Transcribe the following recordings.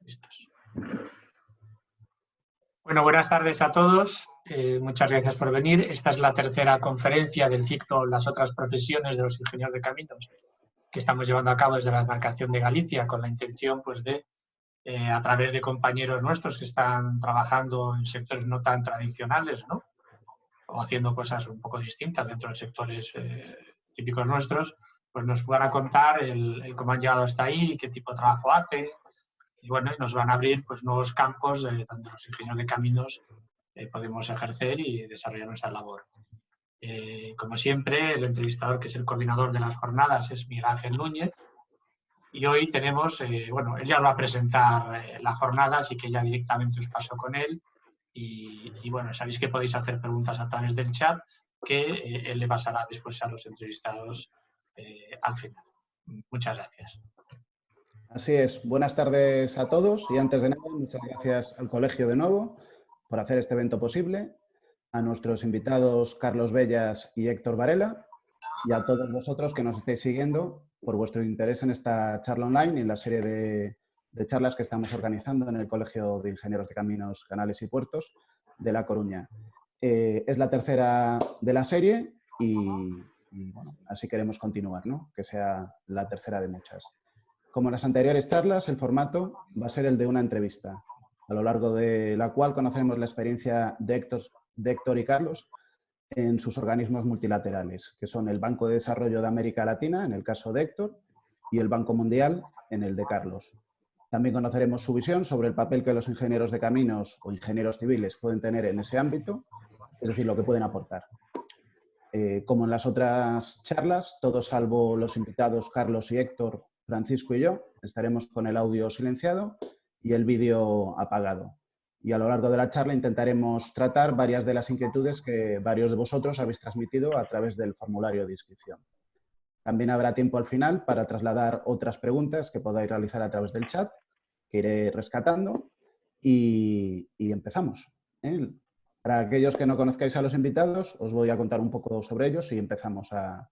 Listos. Bueno, buenas tardes a todos. Muchas gracias por venir. Esta es la tercera conferencia del ciclo Las otras profesiones de los ingenieros de caminos que estamos llevando a cabo desde la demarcación de Galicia con la intención pues, de, a través de compañeros nuestros que están trabajando en sectores no tan tradicionales, ¿no? O haciendo cosas un poco distintas dentro de sectores típicos nuestros, pues nos van a contar el cómo han llegado hasta ahí, qué tipo de trabajo hacen. Y bueno, nos van a abrir pues, nuevos campos donde los ingenieros de caminos podemos ejercer y desarrollar nuestra labor. Como siempre, el entrevistador, que es el coordinador de las jornadas, es Miguel Ángel Núñez. Y hoy tenemos, bueno, él ya os va a presentar la jornada, así que ya directamente os paso con él. Y bueno, sabéis que podéis hacer preguntas a través del chat, que él le pasará después a los entrevistados al final. Muchas gracias. Así es. Buenas tardes a todos y antes de nada, muchas gracias al colegio de nuevo por hacer este evento posible, a nuestros invitados Carlos Bellas y Héctor Varela y a todos vosotros que nos estáis siguiendo por vuestro interés en esta charla online y en la serie de charlas que estamos organizando en el Colegio de Ingenieros de Caminos, Canales y Puertos de La Coruña. Es la tercera de la serie y bueno, así queremos continuar, ¿no? Que sea la tercera de muchas. Como en las anteriores charlas, el formato va a ser el de una entrevista, a lo largo de la cual conoceremos la experiencia de Héctor y Carlos en sus organismos multilaterales, que son el Banco de Desarrollo de América Latina, en el caso de Héctor, y el Banco Mundial, en el de Carlos. También conoceremos su visión sobre el papel que los ingenieros de caminos o ingenieros civiles pueden tener en ese ámbito, es decir, lo que pueden aportar. Como en las otras charlas, todos salvo los invitados Carlos y Héctor, Francisco y yo, estaremos con el audio silenciado y el vídeo apagado. Y a lo largo de la charla intentaremos tratar varias de las inquietudes que varios de vosotros habéis transmitido a través del formulario de inscripción. También habrá tiempo al final para trasladar otras preguntas que podáis realizar a través del chat, que iré rescatando, y empezamos. Para aquellos que no conozcáis a los invitados, os voy a contar un poco sobre ellos y empezamos a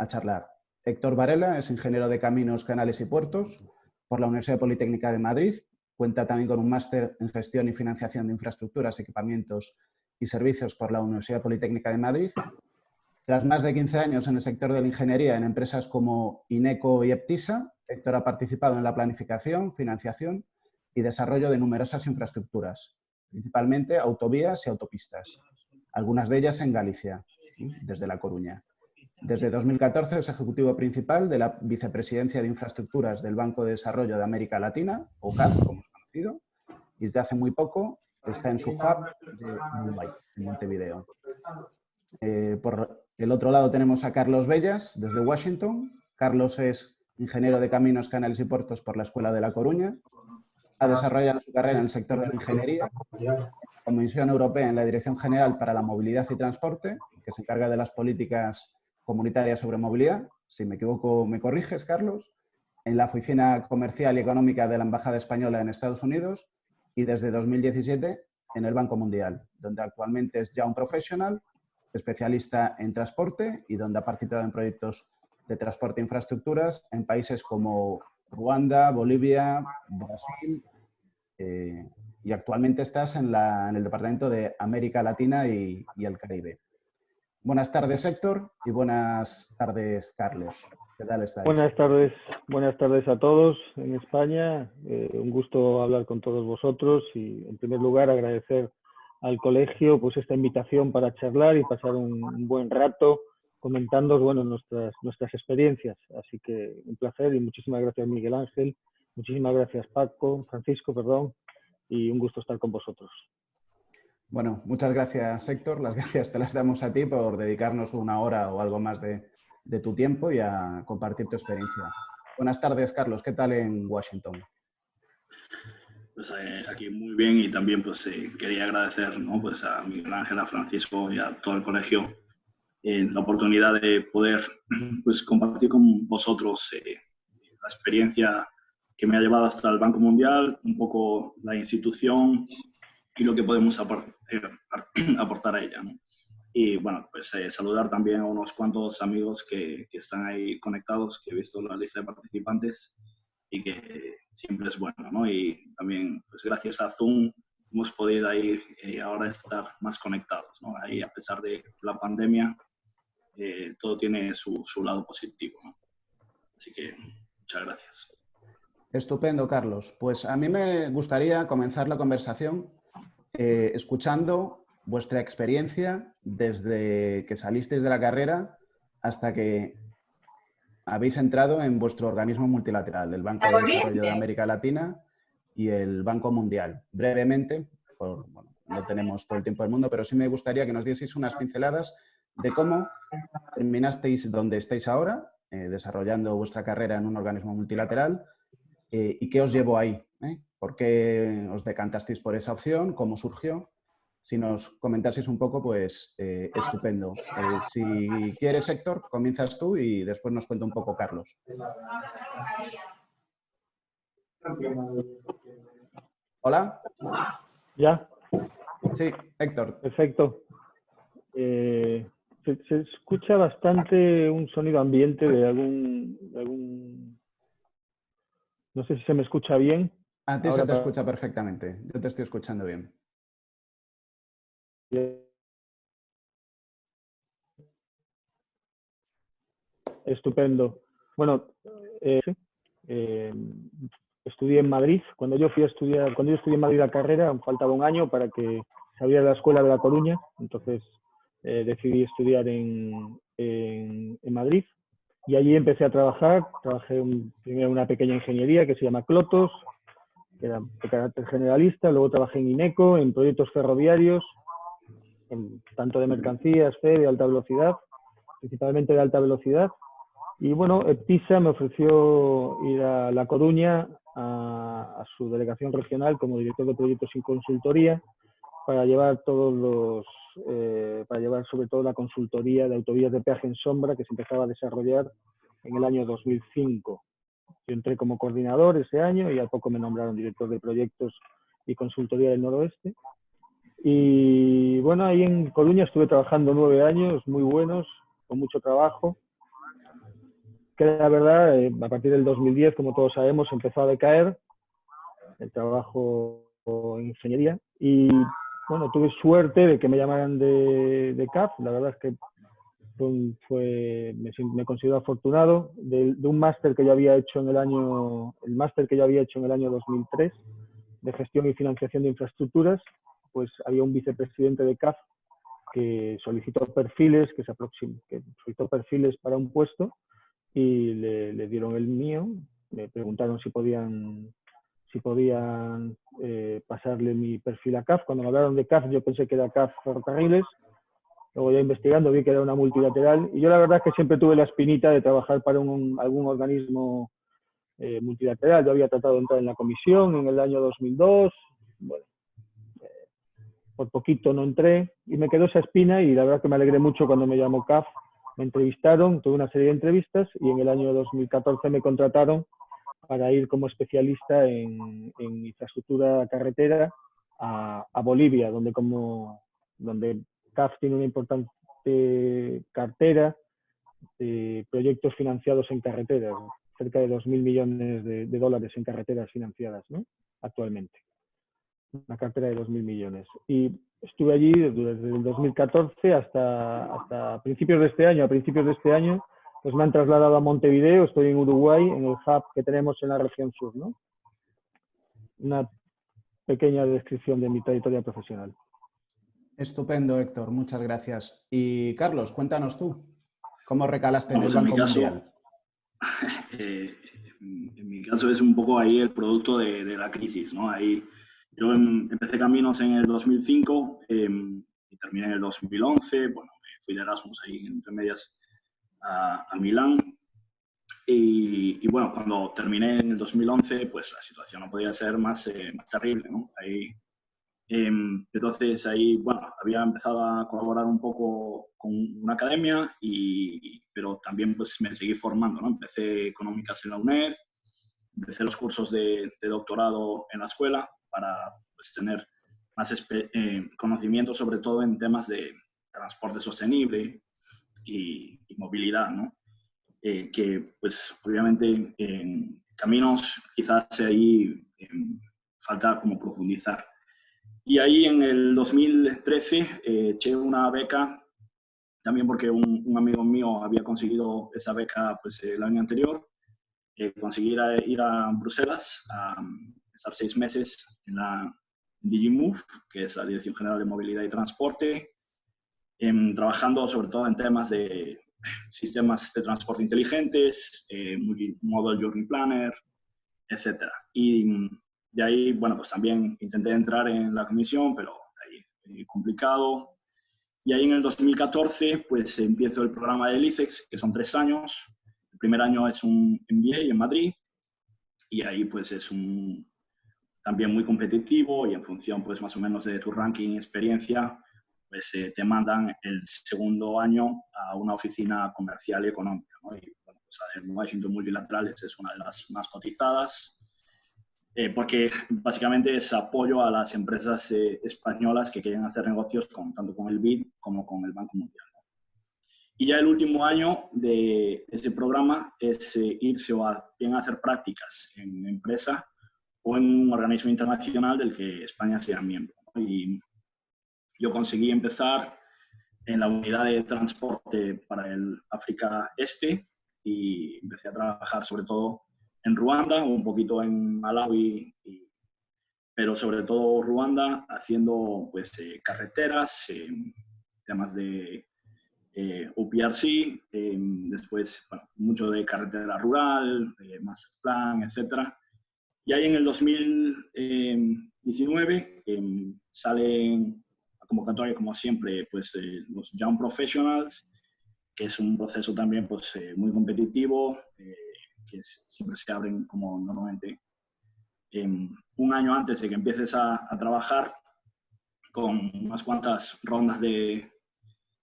charlar. Héctor Varela es ingeniero de Caminos, Canales y Puertos por la Universidad Politécnica de Madrid. Cuenta también con un máster en Gestión y Financiación de Infraestructuras, Equipamientos y Servicios por la Universidad Politécnica de Madrid. Tras más de 15 años en el sector de la ingeniería en empresas como Ineco y Eptisa, Héctor ha participado en la planificación, financiación y desarrollo de numerosas infraestructuras, principalmente autovías y autopistas, algunas de ellas en Galicia, desde La Coruña. Desde 2014 es ejecutivo principal de la Vicepresidencia de Infraestructuras del Banco de Desarrollo de América Latina, o CAD, como es conocido, y desde hace muy poco está en su hub de Uruguay, en Montevideo. Por el otro lado tenemos a Carlos Bellas, desde Washington. Carlos es ingeniero de Caminos, Canales y Puertos por la Escuela de La Coruña. Ha desarrollado su carrera en el sector de la ingeniería, Comisión Europea en la Dirección General para la Movilidad y Transporte, que se encarga de las políticas comunitarias sobre movilidad. Si me equivoco, me corriges, Carlos. En la Oficina Comercial y Económica de la Embajada Española en Estados Unidos y desde 2017 en el Banco Mundial, donde actualmente es ya un profesional, especialista en transporte y donde ha participado en proyectos de transporte e infraestructuras en países como Ruanda, Bolivia, Brasil, y actualmente estás en el Departamento de América Latina y el Caribe. Buenas tardes, Héctor, y buenas tardes, Carlos. ¿Qué tal estáis? Buenas tardes a todos en España. Un gusto hablar con todos vosotros y, en primer lugar, agradecer al colegio pues esta invitación para charlar y pasar un buen rato comentando nuestras experiencias. Así que un placer y muchísimas gracias, Miguel Ángel. Muchísimas gracias, Francisco, perdón, y un gusto estar con vosotros. Bueno, muchas gracias, Héctor. Las gracias te las damos a ti por dedicarnos una hora o algo más de tu tiempo y a compartir tu experiencia. Buenas tardes, Carlos. ¿Qué tal en Washington? Pues aquí muy bien y también pues quería agradecer, ¿no? Pues a Miguel Ángel, a Francisco y a todo el colegio la oportunidad de poder pues compartir con vosotros la experiencia que me ha llevado hasta el Banco Mundial, un poco la institución y lo que podemos aportar a ella, ¿no? Y bueno, pues saludar también a unos cuantos amigos que están ahí conectados, que he visto la lista de participantes y que siempre es bueno, ¿no? Y también, pues gracias a Zoom hemos podido ahí ahora estar más conectados, ¿no? Ahí, a pesar de la pandemia, todo tiene su lado positivo, ¿no? Así que muchas gracias. Estupendo, Carlos. Pues a mí me gustaría comenzar la conversación escuchando vuestra experiencia desde que salisteis de la carrera hasta que habéis entrado en vuestro organismo multilateral, el Banco de Desarrollo de América Latina y el Banco Mundial. Brevemente, bueno, no tenemos todo el tiempo del mundo, pero sí me gustaría que nos dieseis unas pinceladas de cómo terminasteis donde estáis ahora, desarrollando vuestra carrera en un organismo multilateral, y qué os llevó ahí, ¿por qué os decantasteis por esa opción? ¿Cómo surgió? Si nos comentaseis un poco, pues estupendo. Si quieres, Héctor, comienzas tú y después nos cuenta un poco Carlos. ¿Hola? ¿Ya? Sí, Héctor. Perfecto. Se escucha bastante un sonido ambiente de algún... No sé si se me escucha bien. A ti se te escucha perfectamente. Yo te estoy escuchando bien. Estupendo. Bueno, estudié en Madrid. Cuando yo estudié en Madrid la carrera, faltaba un año para que se abriera la escuela de La Coruña. Entonces decidí estudiar en Madrid. Y allí empecé a trabajar. Trabajé primero en una pequeña ingeniería que se llama Clotos, que era de carácter generalista. Luego trabajé en INECO, en proyectos ferroviarios, tanto de mercancías, de alta velocidad, principalmente de alta velocidad. Y bueno, PISA me ofreció ir a La Coruña, a su delegación regional como director de proyectos y consultoría, para llevar para llevar sobre todo la consultoría de autovías de peaje en sombra que se empezaba a desarrollar en el año 2005. Yo entré como coordinador ese año y al poco me nombraron director de proyectos y consultoría del noroeste. Y bueno, ahí en Coruña estuve trabajando 9 años, muy buenos, con mucho trabajo, que la verdad, a partir del 2010, como todos sabemos, empezó a decaer el trabajo en ingeniería. Y bueno, tuve suerte de que me llamaran de CAF. La verdad es que me considero afortunado de un máster que yo había hecho en el año 2003 de gestión y financiación de infraestructuras. Pues había un vicepresidente de CAF que solicitó perfiles, solicitó perfiles para un puesto y le dieron el mío. Me preguntaron si podían pasarle mi perfil a CAF. Cuando me hablaron de CAF, yo pensé que era CAF Ferrocarriles. Luego ya investigando vi que era una multilateral. Y yo la verdad es que siempre tuve la espinita de trabajar para algún organismo multilateral. Yo había tratado de entrar en la comisión en el año 2002. Bueno, por poquito no entré y me quedó esa espina y la verdad que me alegré mucho cuando me llamó CAF. Me entrevistaron, tuve una serie de entrevistas y en el año 2014 me contrataron para ir como especialista en infraestructura carretera a Bolivia, donde CAF tiene una importante cartera de proyectos financiados en carreteras, cerca de 2.000 millones de dólares en carreteras financiadas, ¿no? Actualmente. Una cartera de 2.000 millones. Y estuve allí desde el 2014 hasta principios de este año. A principios de este año pues me han trasladado a Montevideo, estoy en Uruguay, en el hub que tenemos en la región sur, ¿no? Una pequeña descripción de mi trayectoria profesional. Estupendo, Héctor, muchas gracias. Y Carlos, cuéntanos tú, ¿cómo recalaste en el Pues Banco Mundial? En mi caso es un poco ahí el producto de la crisis, ¿no? Ahí yo empecé caminos en el 2005 y terminé en el 2011. Bueno, fui de Erasmus ahí entre medias a Milán. Y bueno, cuando terminé en el 2011, pues la situación no podía ser más terrible, ¿no? Entonces ahí, bueno, había empezado a colaborar un poco con una academia, pero también pues me seguí formando, ¿no? Empecé económicas en la UNED, empecé los cursos de doctorado en la escuela para pues, tener más conocimiento sobre todo en temas de transporte sostenible y movilidad, ¿no? Que pues obviamente caminos quizás ahí falta como profundizar. Y ahí en el 2013 eché una beca, también porque un amigo mío había conseguido esa beca pues, el año anterior. Conseguí ir a Bruselas a estar 6 meses en la DigiMove, que es la Dirección General de Movilidad y Transporte, trabajando sobre todo en temas de sistemas de transporte inteligentes, Multimodal Journey Planner, etc. Y de ahí, bueno, pues también intenté entrar en la comisión, pero ahí complicado. Y ahí en el 2014, pues empiezo el programa del ICEX, que son 3 años. El primer año es un MBA en Madrid, y ahí pues es también muy competitivo, y en función pues más o menos de tu ranking y experiencia, pues te mandan el segundo año a una oficina comercial y económica, ¿no? Y bueno, pues en Washington Multilaterales es una de las más cotizadas, porque básicamente es apoyo a las empresas españolas que quieren hacer negocios tanto con el BID como con el Banco Mundial. Y ya el último año de ese programa es irse o bien a hacer prácticas en empresa o en un organismo internacional del que España sea miembro, ¿no? Y yo conseguí empezar en la unidad de transporte para el África Este, y empecé a trabajar sobre todo en Ruanda, un poquito en Malawi, pero sobre todo Ruanda, haciendo pues carreteras, temas de UPRC, después bueno, mucho de carretera rural, Masterplan, etc. Y ahí en el 2019 salen a convocatoria, como siempre, pues los Young Professionals, que es un proceso también pues, muy competitivo, que siempre se abren como normalmente un año antes de que empieces a trabajar, con unas cuantas rondas de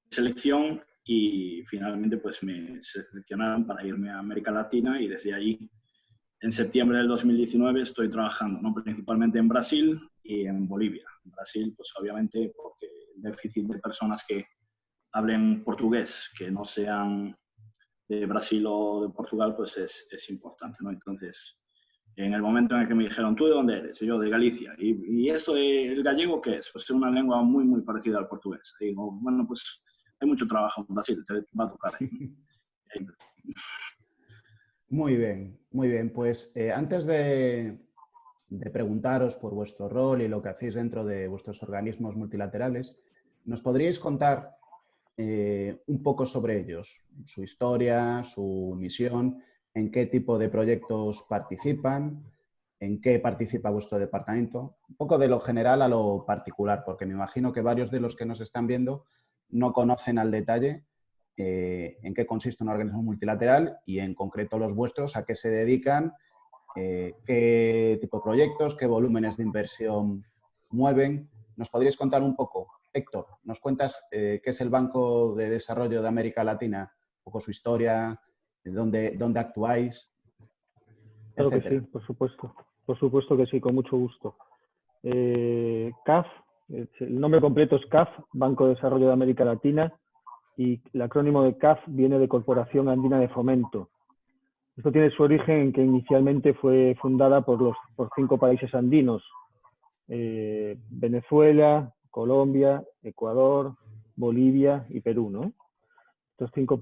selección, y finalmente pues me seleccionaron para irme a América Latina, y desde allí en septiembre del 2019 estoy trabajando, ¿no? Principalmente en Brasil y en Bolivia. En Brasil, pues obviamente porque el déficit de personas que hablen portugués, que no sean de Brasil o de Portugal, pues es importante, ¿no? Entonces, en el momento en el que me dijeron, ¿tú de dónde eres? Y yo, de Galicia. ¿Y eso del gallego qué es? Pues es una lengua muy, muy parecida al portugués. Y digo, bueno, pues hay mucho trabajo en Brasil, te va a tocar ahí. Muy bien, muy bien. Pues antes de preguntaros por vuestro rol y lo que hacéis dentro de vuestros organismos multilaterales, ¿nos podríais contar un poco sobre ellos? Su historia, su misión, en qué tipo de proyectos participan, en qué participa vuestro departamento. Un poco de lo general a lo particular, porque me imagino que varios de los que nos están viendo no conocen al detalle en qué consiste un organismo multilateral y en concreto los vuestros, a qué se dedican, qué tipo de proyectos, qué volúmenes de inversión mueven. ¿Nos podríais contar un poco? Héctor, ¿nos cuentas qué es el Banco de Desarrollo de América Latina? Un poco su historia, dónde actuáis, Claro que etcétera. sí, por supuesto. Por supuesto que sí, con mucho gusto. CAF, el nombre completo es CAF, Banco de Desarrollo de América Latina, y el acrónimo de CAF viene de Corporación Andina de Fomento. Esto tiene su origen en que inicialmente fue fundada por 5 países andinos: Venezuela, Colombia, Ecuador, Bolivia y Perú, ¿no? Estos 5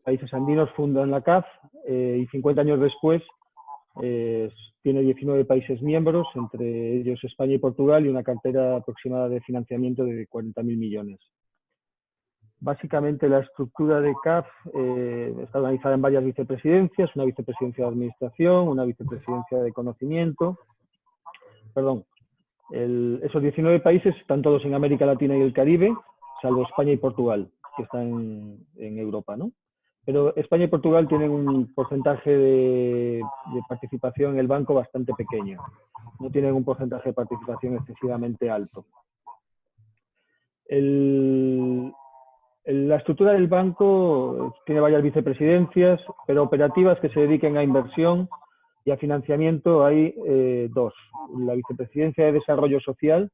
países andinos fundan la CAF, y 50 años después tiene 19 países miembros, entre ellos España y Portugal, y una cartera aproximada de financiamiento de 40.000 millones. Básicamente la estructura de CAF está organizada en varias vicepresidencias: una vicepresidencia de administración, una vicepresidencia de conocimiento. Perdón, esos 19 países están todos en América Latina y el Caribe, salvo España y Portugal, que están en Europa, ¿no? Pero España y Portugal tienen un porcentaje de participación en el banco bastante pequeño. No tienen un porcentaje de participación excesivamente alto. La estructura del banco tiene varias vicepresidencias, pero operativas que se dediquen a inversión y a financiamiento hay 2. La Vicepresidencia de Desarrollo Social,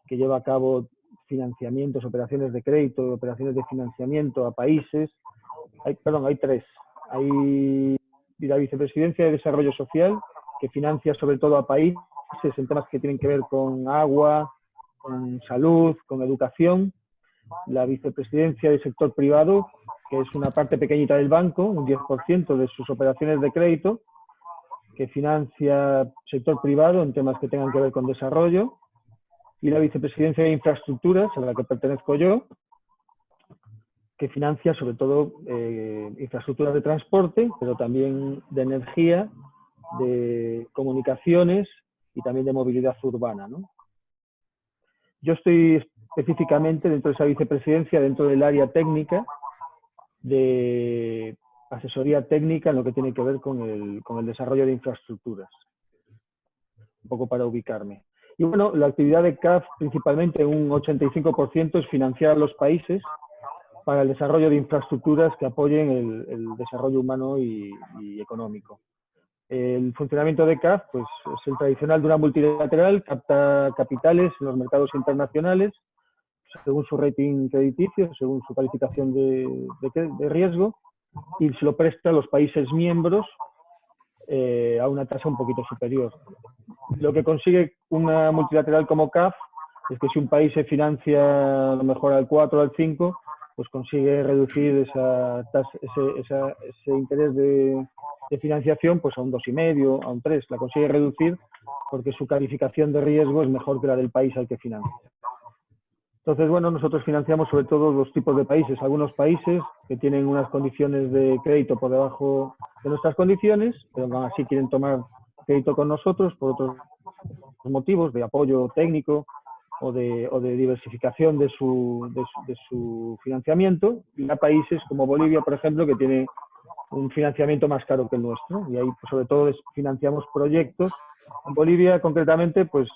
que lleva a cabo financiamientos, operaciones de crédito, operaciones de financiamiento a países. Hay 3. Hay la Vicepresidencia de Desarrollo Social, que financia sobre todo a países en temas que tienen que ver con agua, con salud, con educación. La Vicepresidencia del Sector Privado, que es una parte pequeñita del banco, un 10% de sus operaciones de crédito, que financia sector privado en temas que tengan que ver con desarrollo. Y la Vicepresidencia de Infraestructuras, a la que pertenezco yo, que financia sobre todo infraestructuras de transporte, pero también de energía, de comunicaciones y también de movilidad urbana, ¿no? Yo estoy específicamente dentro de esa vicepresidencia, dentro del área técnica, de asesoría técnica en lo que tiene que ver con el desarrollo de infraestructuras. Un poco para ubicarme. Y bueno, la actividad de CAF principalmente un 85% es financiar a los países para el desarrollo de infraestructuras que apoyen el desarrollo humano y económico. El funcionamiento de CAF pues, es el tradicional de una multilateral, capta capitales en los mercados internacionales según su rating crediticio, según su calificación de riesgo, y se lo presta a los países miembros a una tasa un poquito superior. Lo que consigue una multilateral como CAF es que si un país se financia a lo mejor al 4 o al 5, pues consigue reducir ese interés de financiación pues a un 2,5, a un 3. La consigue reducir porque su calificación de riesgo es mejor que la del país al que financia. Entonces, bueno, nosotros financiamos sobre todo dos tipos de países. Algunos países que tienen unas condiciones de crédito por debajo de nuestras condiciones, pero aún así quieren tomar crédito con nosotros por otros motivos de apoyo técnico o de diversificación de su financiamiento. Y hay países como Bolivia, por ejemplo, que tiene un financiamiento más caro que el nuestro. Y ahí, pues, sobre todo, financiamos proyectos. En Bolivia, concretamente, pues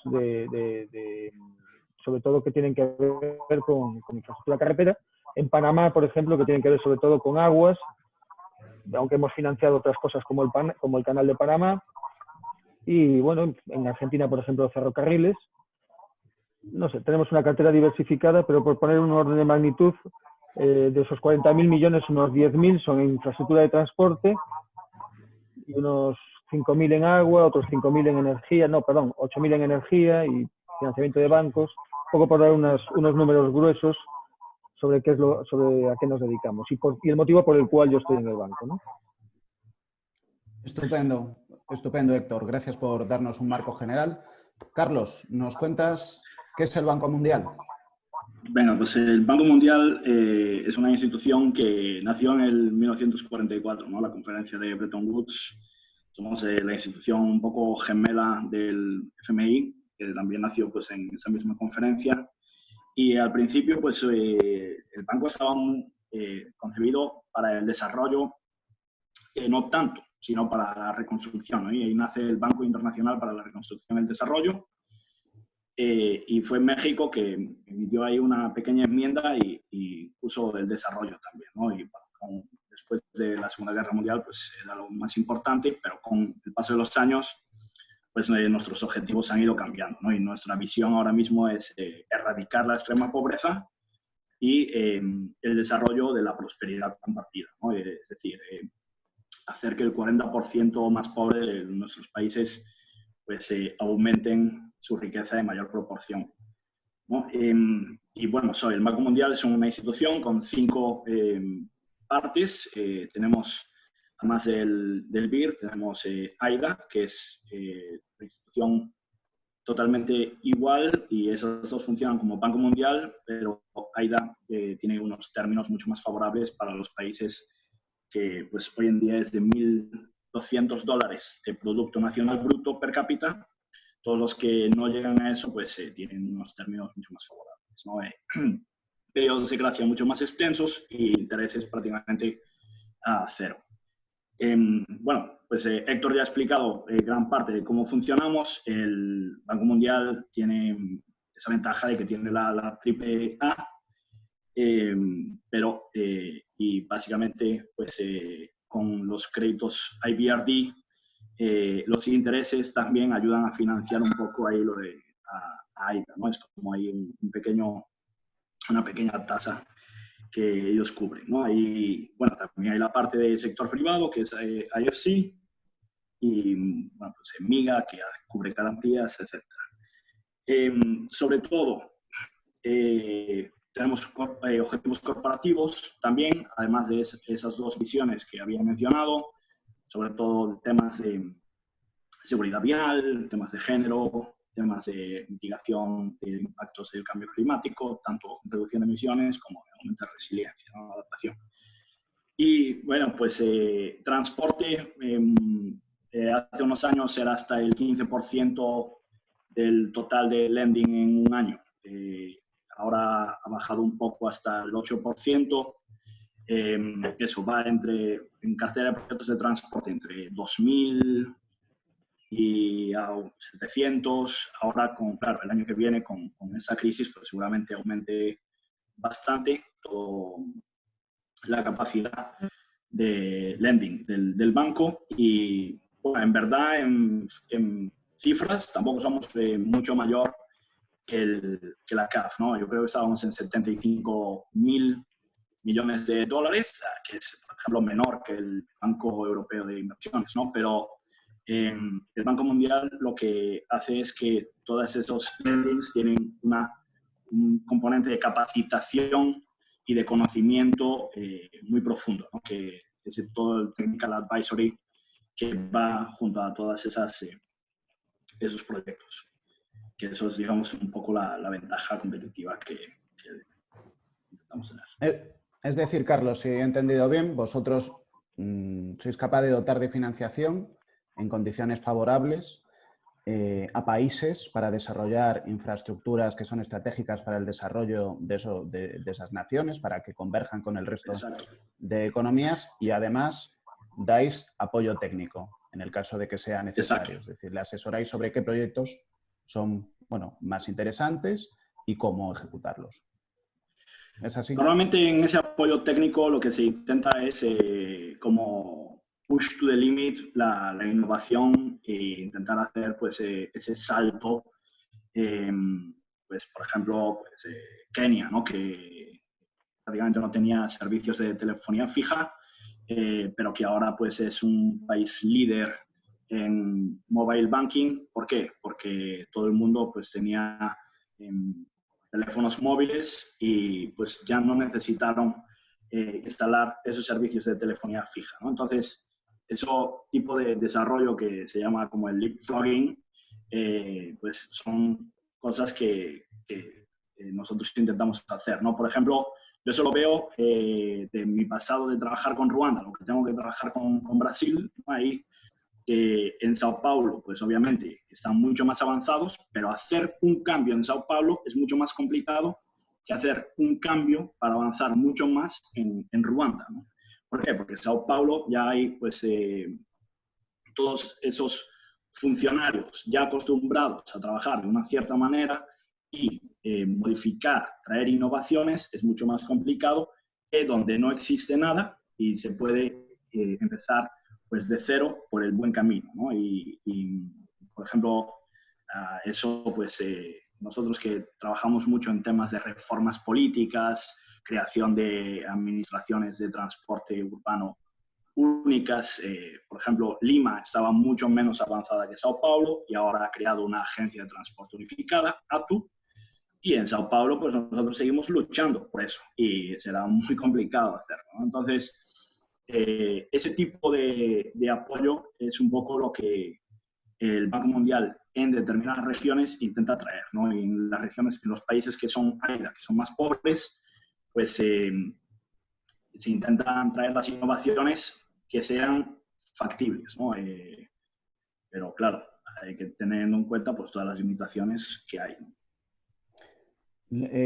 sobre todo que tienen que ver con infraestructura carretera. En Panamá, por ejemplo, que tienen que ver sobre todo con aguas, aunque hemos financiado otras cosas como el Canal de Panamá. Y bueno, en Argentina, por ejemplo, ferrocarriles. No sé, tenemos una cartera diversificada, pero por poner un orden de magnitud, de esos 40.000 millones, unos 10.000 son en infraestructura de transporte y unos 5.000 en agua, otros 5.000 en energía, 8.000 en energía y financiamiento de bancos. Un poco por dar unos números gruesos sobre a qué nos dedicamos y el motivo por el cual yo estoy en el banco, ¿no? Estupendo, estupendo, Héctor. Gracias por darnos un marco general. Carlos, ¿nos cuentas qué es el Banco Mundial? Venga, pues el Banco Mundial es una institución que nació en el 1944, ¿no? La conferencia de Bretton Woods. Somos la institución un poco gemela del FMI, que también nació pues, en esa misma conferencia. Y al principio, pues, el banco estaba concebido para el desarrollo, no tanto, sino para la reconstrucción, ¿no? Y ahí nace el Banco Internacional para la Reconstrucción y el Desarrollo. Y fue en México que emitió ahí una pequeña enmienda y puso el desarrollo también, ¿no? Y después de la Segunda Guerra Mundial, pues era lo más importante, pero con el paso de los años, pues nuestros objetivos han ido cambiando, ¿no? Y nuestra visión ahora mismo es erradicar la extrema pobreza y el desarrollo de la prosperidad compartida, ¿no? Es decir, hacer que el 40% más pobre de nuestros países pues, aumenten su riqueza en mayor proporción, ¿no? Y bueno, el Banco Mundial es una institución con 5 partes. Tenemos, además del BIR, tenemos AIDA, que es una institución totalmente igual, y esas dos funcionan como Banco Mundial, pero AIDA tiene unos términos mucho más favorables para los países que pues, hoy en día es de $1.200 de Producto Nacional Bruto per cápita. Todos los que no llegan a eso pues tienen unos términos mucho más favorables, ¿no? Periodos de gracia mucho más extensos y intereses prácticamente a cero. Bueno, pues Héctor ya ha explicado gran parte de cómo funcionamos. El Banco Mundial tiene esa ventaja de que tiene la triple A, pero y básicamente pues con los créditos IBRD, los intereses también ayudan a financiar un poco ahí lo de AIDA, ¿no? Es como ahí una pequeña tasa que ellos cubren, ¿no? Y bueno, también hay la parte del sector privado, que es IFC, y bueno, pues MIGA, que cubre garantías, etc. Sobre todo, tenemos objetivos corporativos también, además de esas dos visiones que había mencionado, sobre todo temas de seguridad vial, temas de género, temas de mitigación de impactos del cambio climático, tanto reducción de emisiones como aumentar resiliencia, ¿no? Adaptación. Y bueno, pues transporte, hace unos años era hasta el 15% del total de lending en un año. Ahora ha bajado un poco hasta el 8%. Eso va en cartera de proyectos de transporte entre 2.000 y a 700. Ahora, claro, el año que viene con esa crisis, pues seguramente aumente bastante la capacidad de lending del banco. Y bueno, en verdad, en cifras, tampoco somos mucho mayor que la CAF, ¿no? Yo creo que estábamos en 75.000 millones de dólares, que es, por ejemplo, menor que el Banco Europeo de Inversiones, ¿no? Pero el Banco Mundial lo que hace es que todos esos lendings tienen un componente de capacitación y de conocimiento muy profundo, ¿no? Que es todo el technical advisory que va junto a todas esos proyectos. Que eso es, digamos, un poco la ventaja competitiva que intentamos tener. Es decir, Carlos, si he entendido bien, vosotros sois capaz de dotar de financiación en condiciones favorables a países para desarrollar infraestructuras que son estratégicas para el desarrollo de esas naciones, para que converjan con el resto Exacto. de economías, y además dais apoyo técnico en el caso de que sea necesario. Exacto. Es decir, le asesoráis sobre qué proyectos son, bueno, más interesantes y cómo ejecutarlos. ¿Es así? Normalmente en ese apoyo técnico lo que se intenta es como push to the limit la innovación e intentar hacer pues, ese salto. Pues, por ejemplo, pues, Kenia, ¿no? Que prácticamente no tenía servicios de telefonía fija, pero que ahora pues, es un país líder en mobile banking. ¿Por qué? Porque todo el mundo pues, tenía teléfonos móviles y pues ya no necesitaron instalar esos servicios de telefonía fija, ¿no? Entonces, ese tipo de desarrollo que se llama como el leapfrogging, pues son cosas que nosotros intentamos hacer, ¿no? Por ejemplo, yo eso lo veo de mi pasado de trabajar con Ruanda, lo que tengo que trabajar con Brasil, ¿no? Ahí en Sao Paulo, pues obviamente están mucho más avanzados, pero hacer un cambio en Sao Paulo es mucho más complicado que hacer un cambio para avanzar mucho más en Ruanda, ¿no? ¿Por qué? Porque en Sao Paulo ya hay pues todos esos funcionarios ya acostumbrados a trabajar de una cierta manera y modificar, traer innovaciones es mucho más complicado que donde no existe nada y se puede empezar pues de cero por el buen camino, ¿no? Y por ejemplo, eso pues nosotros que trabajamos mucho en temas de reformas políticas, creación de administraciones de transporte urbano únicas, por ejemplo, Lima estaba mucho menos avanzada que Sao Paulo y ahora ha creado una agencia de transporte unificada, ATU, y en Sao Paulo pues nosotros seguimos luchando por eso y será muy complicado hacerlo, ¿no? Entonces, ese tipo de apoyo es un poco lo que el Banco Mundial en determinadas regiones intenta traer, ¿no? Y en las regiones, en los países que son áridas, que son más pobres, pues se intentan traer las innovaciones que sean factibles, ¿no? Pero claro, hay que tener en cuenta pues, todas las limitaciones que hay.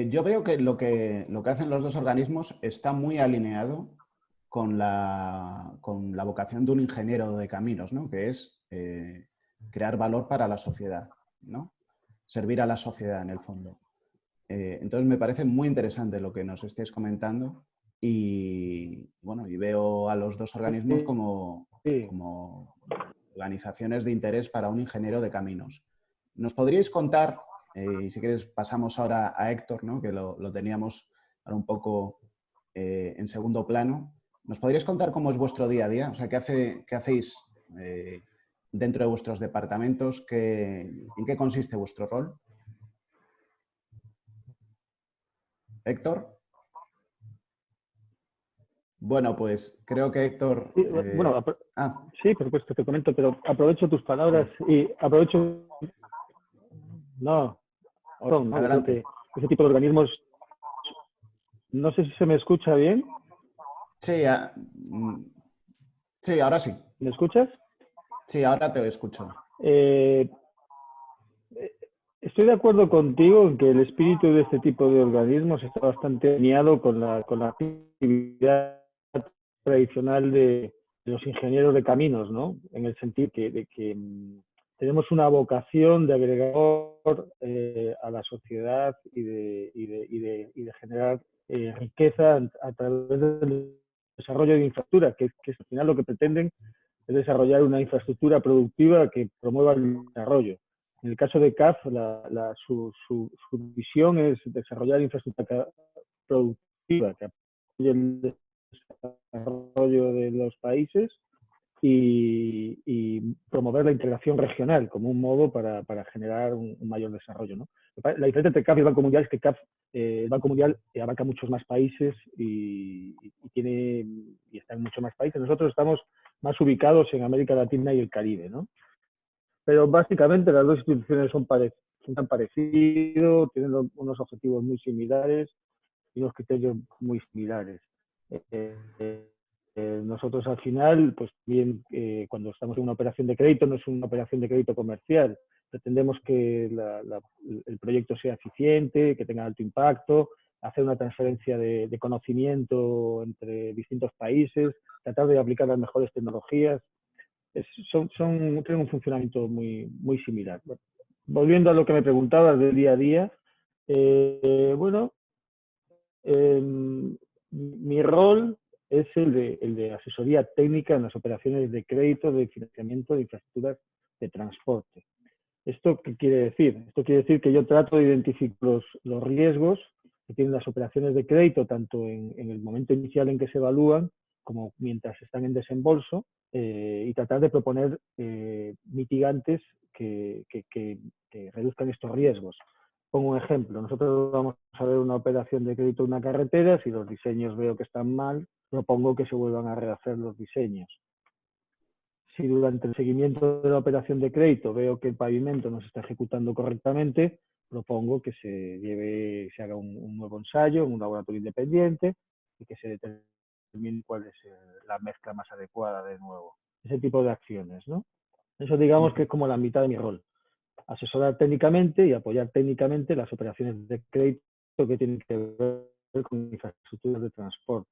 Yo veo que lo que hacen los dos organismos está muy alineado con la vocación de un ingeniero de caminos, ¿no? Que es crear valor para la sociedad, ¿no? Servir a la sociedad en el fondo. Entonces me parece muy interesante lo que nos estáis comentando y, bueno, y veo a los dos organismos como organizaciones de interés para un ingeniero de caminos. ¿Nos podríais contar, y si quieres pasamos ahora a Héctor, ¿no? Que lo teníamos ahora un poco en segundo plano. ¿Nos podríais contar cómo es vuestro día a día? O sea, qué hacéis dentro de vuestros departamentos? ¿En qué consiste vuestro rol? ¿Héctor? Bueno, pues creo que Héctor... Sí, bueno, sí, por supuesto, te comento, pero aprovecho tus palabras y aprovecho... No, creo que ese tipo de organismos... No sé si se me escucha bien. Sí, sí, ahora sí. ¿Me escuchas? Sí, ahora te escucho. Estoy de acuerdo contigo en que el espíritu de este tipo de organismos está bastante alineado con la actividad tradicional de los ingenieros de caminos, ¿no? En el sentido de que tenemos una vocación de agregar a la sociedad y de generar riqueza a través del desarrollo de infraestructura, que al final lo que pretenden es desarrollar una infraestructura productiva que promueva el desarrollo. En el caso de CAF, su visión es desarrollar infraestructura productiva que apoye el desarrollo de los países y promover la integración regional como un modo para generar un mayor desarrollo, ¿no? La diferencia entre CAF y el Banco Mundial es que CAF, el Banco Mundial abarca muchos más países y está en muchos más países. Nosotros estamos más ubicados en América Latina y el Caribe, ¿no? Pero básicamente las dos instituciones son tan parecidos, tienen unos objetivos muy similares y unos criterios muy similares. Nosotros al final, pues bien, cuando estamos en una operación de crédito, no es una operación de crédito comercial. Pretendemos que el proyecto sea eficiente, que tenga alto impacto, hacer una transferencia de conocimiento entre distintos países, tratar de aplicar las mejores tecnologías. Tienen un funcionamiento muy similar. Bueno, volviendo a lo que me preguntabas del día a día, bueno, mi rol es el de asesoría técnica en las operaciones de crédito, de financiamiento de infraestructuras de transporte. ¿Esto qué quiere decir? Esto quiere decir que yo trato de identificar los riesgos que tienen las operaciones de crédito, tanto en el momento inicial en que se evalúan, como mientras están en desembolso, y tratar de proponer mitigantes que reduzcan estos riesgos. Pongo un ejemplo. Nosotros vamos a ver una operación de crédito en una carretera. Si los diseños veo que están mal, propongo que se vuelvan a rehacer los diseños. Si durante el seguimiento de la operación de crédito veo que el pavimento no se está ejecutando correctamente, propongo que se haga un nuevo ensayo en un laboratorio independiente y que se determine cuál es la mezcla más adecuada de nuevo. Ese tipo de acciones, ¿no? Eso digamos que es como la mitad de mi rol. Asesorar técnicamente y apoyar técnicamente las operaciones de crédito que tienen que ver con infraestructuras de transporte.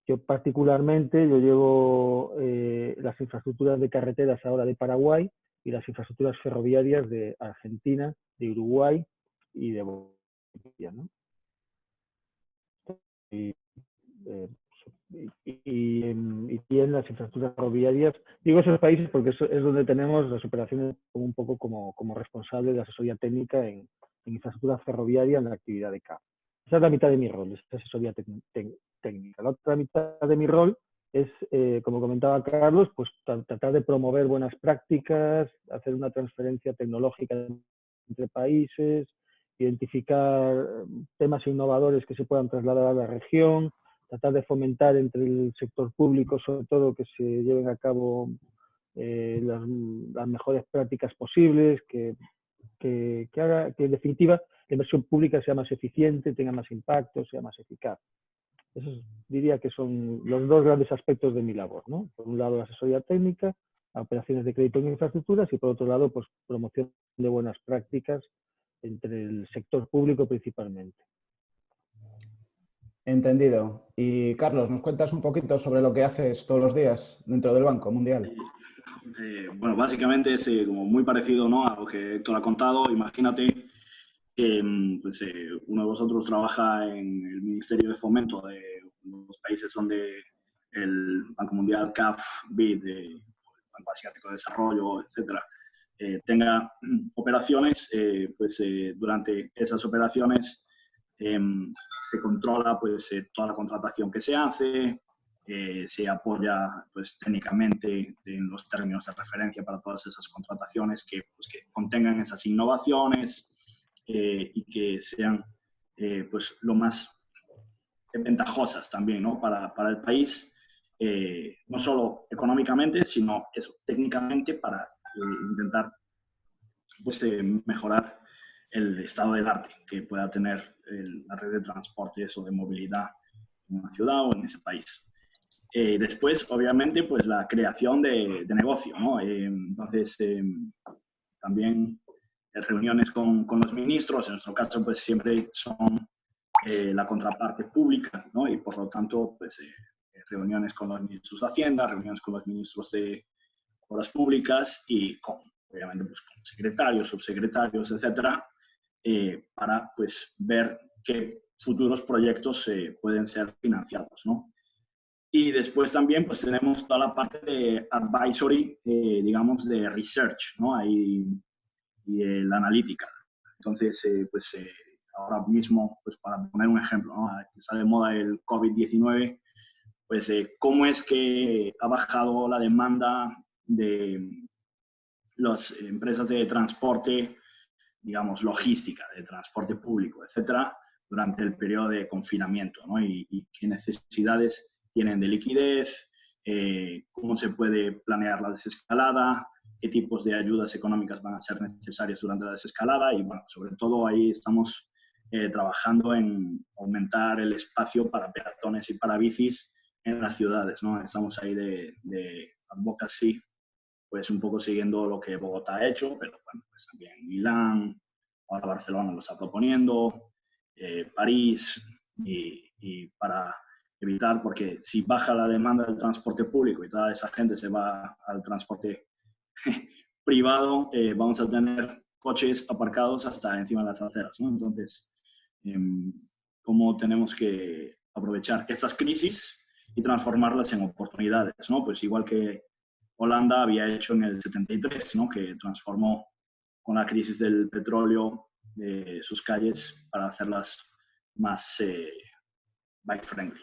Yo particularmente, llevo las infraestructuras de carreteras ahora de Paraguay y las infraestructuras ferroviarias de Argentina, de Uruguay y de Bolivia, ¿no? Y en las infraestructuras ferroviarias, digo esos países porque es donde tenemos las operaciones un poco como responsable de asesoría técnica en infraestructura ferroviaria en la actividad de CAF. Esa es la mitad de mi rol, es asesoría técnica. La otra mitad de mi rol es, como comentaba Carlos, pues tratar de promover buenas prácticas, hacer una transferencia tecnológica entre países, identificar temas innovadores que se puedan trasladar a la región, tratar de fomentar entre el sector público, sobre todo, que se lleven a cabo las mejores prácticas posibles, que haga que en definitiva la inversión pública sea más eficiente, tenga más impacto, sea más eficaz. Esos diría que son los dos grandes aspectos de mi labor, ¿no? Por un lado, la asesoría técnica, operaciones de crédito en infraestructuras y por otro lado, pues promoción de buenas prácticas entre el sector público principalmente. Entendido. Y Carlos, ¿nos cuentas un poquito sobre lo que haces todos los días dentro del Banco Mundial? Bueno, básicamente es como muy parecido, ¿no?, a lo que Héctor ha contado. Imagínate que pues, uno de vosotros trabaja en el Ministerio de Fomento de los países donde el Banco Mundial, CAF, BID, el Banco Asiático de Desarrollo, etcétera, tenga operaciones, pues durante esas operaciones se controla pues, toda la contratación que se hace, se apoya pues, técnicamente en los términos de referencia para todas esas contrataciones que, pues, que contengan esas innovaciones y que sean pues, lo más ventajosas también, ¿no? para el país, no solo económicamente, sino eso, técnicamente para intentar pues, mejorar el estado del arte que pueda tener la red de transportes o de movilidad en una ciudad o en ese país. Después, obviamente, pues la creación de negocio, ¿no? Entonces, también reuniones con los ministros, en nuestro caso, pues siempre son la contraparte pública, ¿no? Y por lo tanto, pues reuniones con los ministros de Hacienda, reuniones con los ministros de Obras Públicas y con, obviamente, pues, con secretarios, subsecretarios, etcétera, para pues ver qué futuros proyectos pueden ser financiados, ¿no? Y después también pues tenemos toda la parte de advisory, digamos, de research, ¿no? Ahí, y la analítica. Entonces, pues ahora mismo, pues para poner un ejemplo, ¿no? Está de moda el COVID-19, pues cómo es que ha bajado la demanda de las empresas de transporte, digamos, logística, de transporte público, etcétera, durante el periodo de confinamiento, ¿no? Y qué necesidades tienen de liquidez, cómo se puede planear la desescalada, qué tipos de ayudas económicas van a ser necesarias durante la desescalada y, bueno, sobre todo ahí estamos trabajando en aumentar el espacio para peatones y para bicis en las ciudades, ¿no? Estamos ahí de advocacy, pues un poco siguiendo lo que Bogotá ha hecho, pero bueno, pues también Milán, ahora Barcelona lo está proponiendo, París, y para evitar, porque si baja la demanda del transporte público y toda esa gente se va al transporte privado, vamos a tener coches aparcados hasta encima de las aceras, ¿no? Entonces, ¿cómo tenemos que aprovechar estas crisis y transformarlas en oportunidades, ¿no? Pues igual que Holanda había hecho en el 73, ¿no? Que transformó con la crisis del petróleo sus calles para hacerlas más bike-friendly.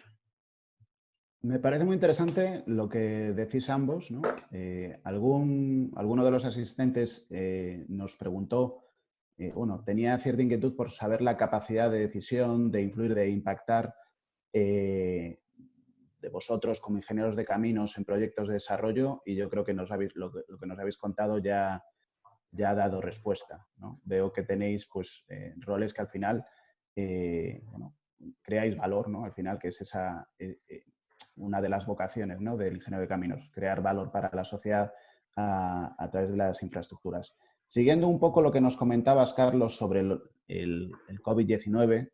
Me parece muy interesante lo que decís ambos, ¿no? Alguno de los asistentes nos preguntó, bueno, tenía cierta inquietud por saber la capacidad de decisión, de influir, de impactar de vosotros como ingenieros de caminos en proyectos de desarrollo, y yo creo que lo que nos habéis contado ya ha dado respuesta, ¿no? Veo que tenéis pues, roles que al final bueno, creáis valor, ¿no? Al final, que es esa... una de las vocaciones, ¿no? Del ingeniero de caminos, crear valor para la sociedad a través de las infraestructuras. Siguiendo un poco lo que nos comentabas, Carlos, sobre el COVID-19,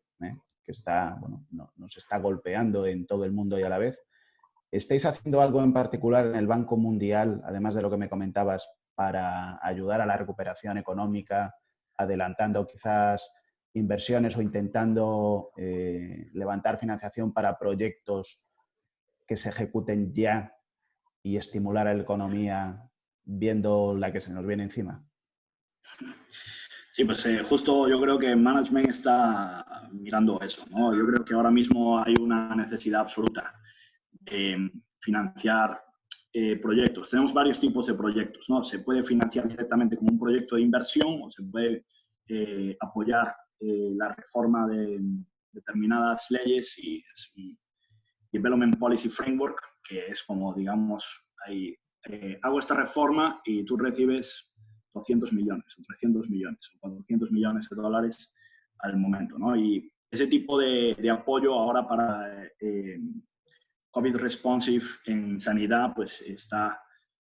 que está, bueno, nos está golpeando en todo el mundo y a la vez, ¿estáis haciendo algo en particular en el Banco Mundial, además de lo que me comentabas, para ayudar a la recuperación económica, adelantando quizás inversiones o intentando levantar financiación para proyectos que se ejecuten ya y estimular a la economía viendo la que se nos viene encima? Sí, pues justo yo creo que management está mirando eso, ¿no? Yo creo que ahora mismo hay una necesidad absoluta de financiar proyectos. Tenemos varios tipos de proyectos, ¿no? Se puede financiar directamente como un proyecto de inversión o se puede apoyar la reforma de determinadas leyes y Development Policy Framework, que es como, digamos, hago esta reforma y tú recibes 200 millones, o 300 millones, o 400 millones de dólares al momento, ¿no? Y ese tipo de apoyo ahora para COVID responsive en sanidad, pues está,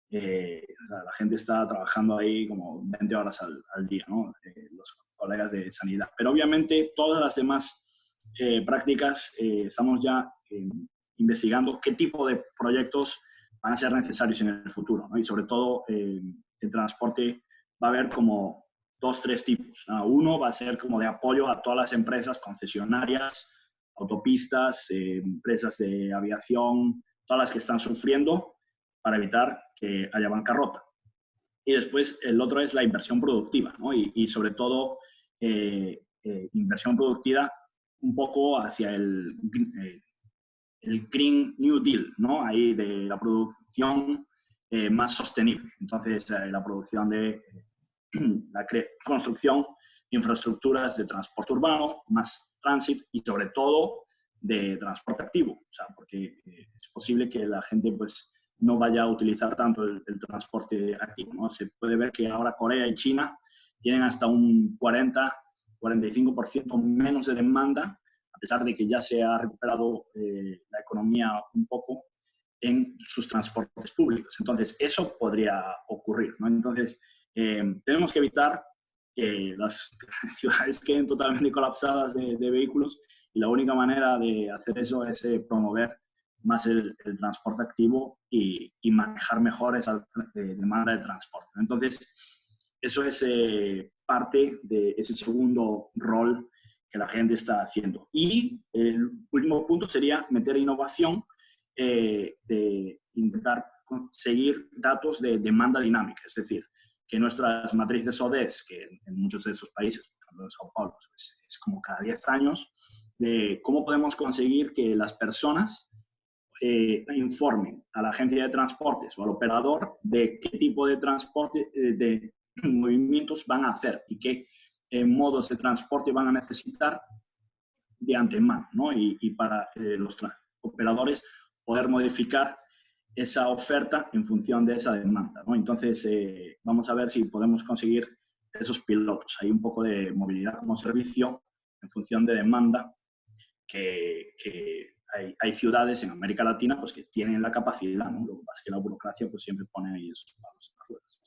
la gente está trabajando ahí como 20 horas al día, ¿no? Los colegas de sanidad. Pero obviamente todas las demás prácticas estamos ya investigando qué tipo de proyectos van a ser necesarios en el futuro, ¿no? Y sobre todo el transporte va a haber como 2, 3 tipos, ¿no? Uno va a ser como de apoyo a todas las empresas concesionarias, autopistas, empresas de aviación, todas las que están sufriendo para evitar que haya bancarrota. Y después el otro es la inversión productiva, ¿no? Y sobre todo inversión productiva un poco hacia el Green New Deal, ¿no? Ahí de la producción más sostenible. Entonces, la producción de la construcción de infraestructuras de transporte urbano, más tránsito y sobre todo de transporte activo. O sea, porque es posible que la gente pues no vaya a utilizar tanto el transporte activo, ¿no? Se puede ver que ahora Corea y China tienen hasta un 40-45% menos de demanda, a pesar de que ya se ha recuperado la economía un poco en sus transportes públicos. Entonces, eso podría ocurrir, ¿no? Entonces, tenemos que evitar que las ciudades queden totalmente colapsadas de vehículos, y la única manera de hacer eso es promover más el transporte activo y manejar mejor esa demanda de transporte. Entonces, eso es parte de ese segundo rol que la gente está haciendo. Y el último punto sería meter innovación, de intentar conseguir datos de demanda dinámica, es decir, que nuestras matrices ODS, que en muchos de esos países, por ejemplo en Sao Paulo, es como cada 10 años, de cómo podemos conseguir que las personas informen a la agencia de transportes o al operador de qué tipo de transporte, de movimientos van a hacer y qué modos de transporte van a necesitar de antemano, ¿no? Y para los operadores poder modificar esa oferta en función de esa demanda, ¿no? Entonces, vamos a ver si podemos conseguir esos pilotos. Hay un poco de movilidad como servicio en función de demanda, que hay ciudades en América Latina pues, que tienen la capacidad, ¿no? Lo que pasa es que la burocracia pues, siempre pone ahí esos palos en las ruedas.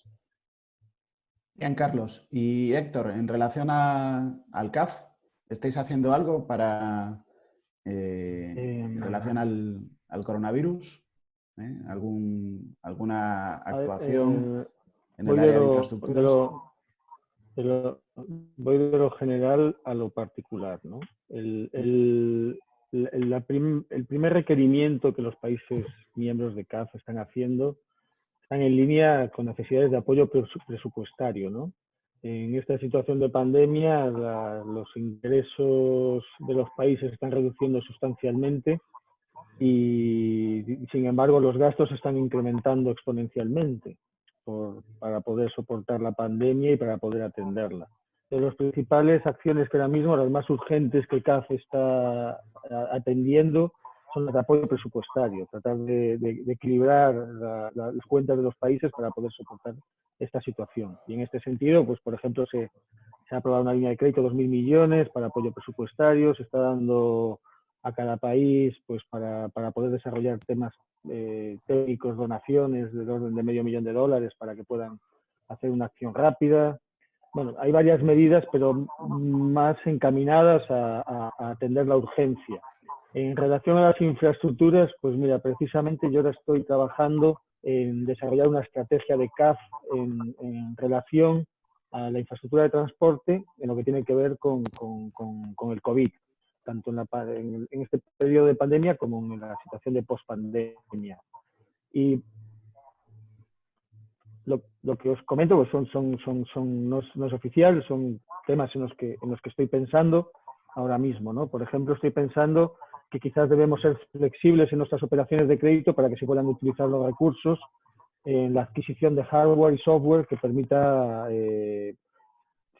Bien, Carlos. Y Héctor, en relación al CAF, ¿estáis haciendo algo para, en relación al coronavirus? ¿Alguna actuación en el área de infraestructuras? Voy de lo general a lo particular, ¿no? El primer requerimiento que los países miembros de CAF están haciendo están en línea con necesidades de apoyo presupuestario, ¿no? En esta situación de pandemia, los ingresos de los países están reduciendo sustancialmente y, sin embargo, los gastos se están incrementando exponencialmente para poder soportar la pandemia y para poder atenderla. De las principales acciones que ahora mismo, las más urgentes que CAF está atendiendo, son las de apoyo presupuestario, tratar de equilibrar las cuentas de los países para poder soportar esta situación. Y en este sentido, pues por ejemplo, se ha aprobado una línea de crédito de 2.000 millones para apoyo presupuestario, se está dando a cada país pues para poder desarrollar temas técnicos, donaciones del orden de $500.000 para que puedan hacer una acción rápida. Bueno, hay varias medidas, pero más encaminadas a atender la urgencia. En relación a las infraestructuras, pues mira, precisamente yo ahora estoy trabajando en desarrollar una estrategia de CAF en relación a la infraestructura de transporte en lo que tiene que ver con el COVID, tanto en este periodo de pandemia como en la situación de pospandemia. Y lo que os comento pues no es oficial, son temas en los que estoy pensando ahora mismo, ¿no? Por ejemplo, estoy pensando que quizás debemos ser flexibles en nuestras operaciones de crédito para que se puedan utilizar los recursos en la adquisición de hardware y software que permita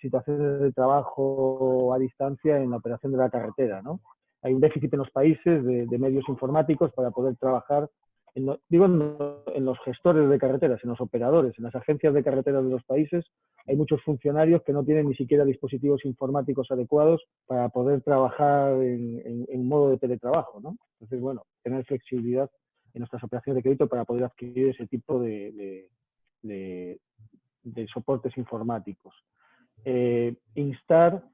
situaciones de trabajo a distancia en la operación de la carretera, ¿no? Hay un déficit en los países de medios informáticos para poder trabajar, en los gestores de carreteras, en los operadores, en las agencias de carreteras de los países. Hay muchos funcionarios que no tienen ni siquiera dispositivos informáticos adecuados para poder trabajar en modo de teletrabajo, ¿no? Entonces, bueno, tener flexibilidad en nuestras operaciones de crédito para poder adquirir ese tipo de soportes informáticos. Instar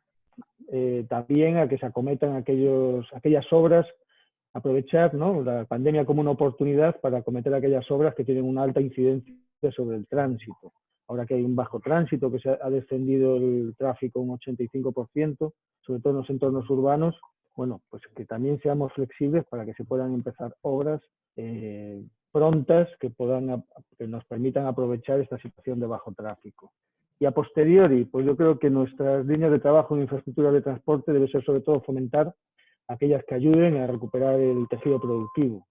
también a que se acometan aquellas obras, aprovechar, ¿no?, la pandemia como una oportunidad para acometer aquellas obras que tienen una alta incidencia sobre el tránsito. Ahora que hay un bajo tránsito, que se ha descendido el tráfico un 85%, sobre todo en los entornos urbanos, bueno, pues que también seamos flexibles para que se puedan empezar obras prontas que nos permitan aprovechar esta situación de bajo tráfico. Y a posteriori, pues yo creo que nuestras líneas de trabajo en infraestructura de transporte debe ser sobre todo fomentar aquellas que ayuden a recuperar el tejido productivo,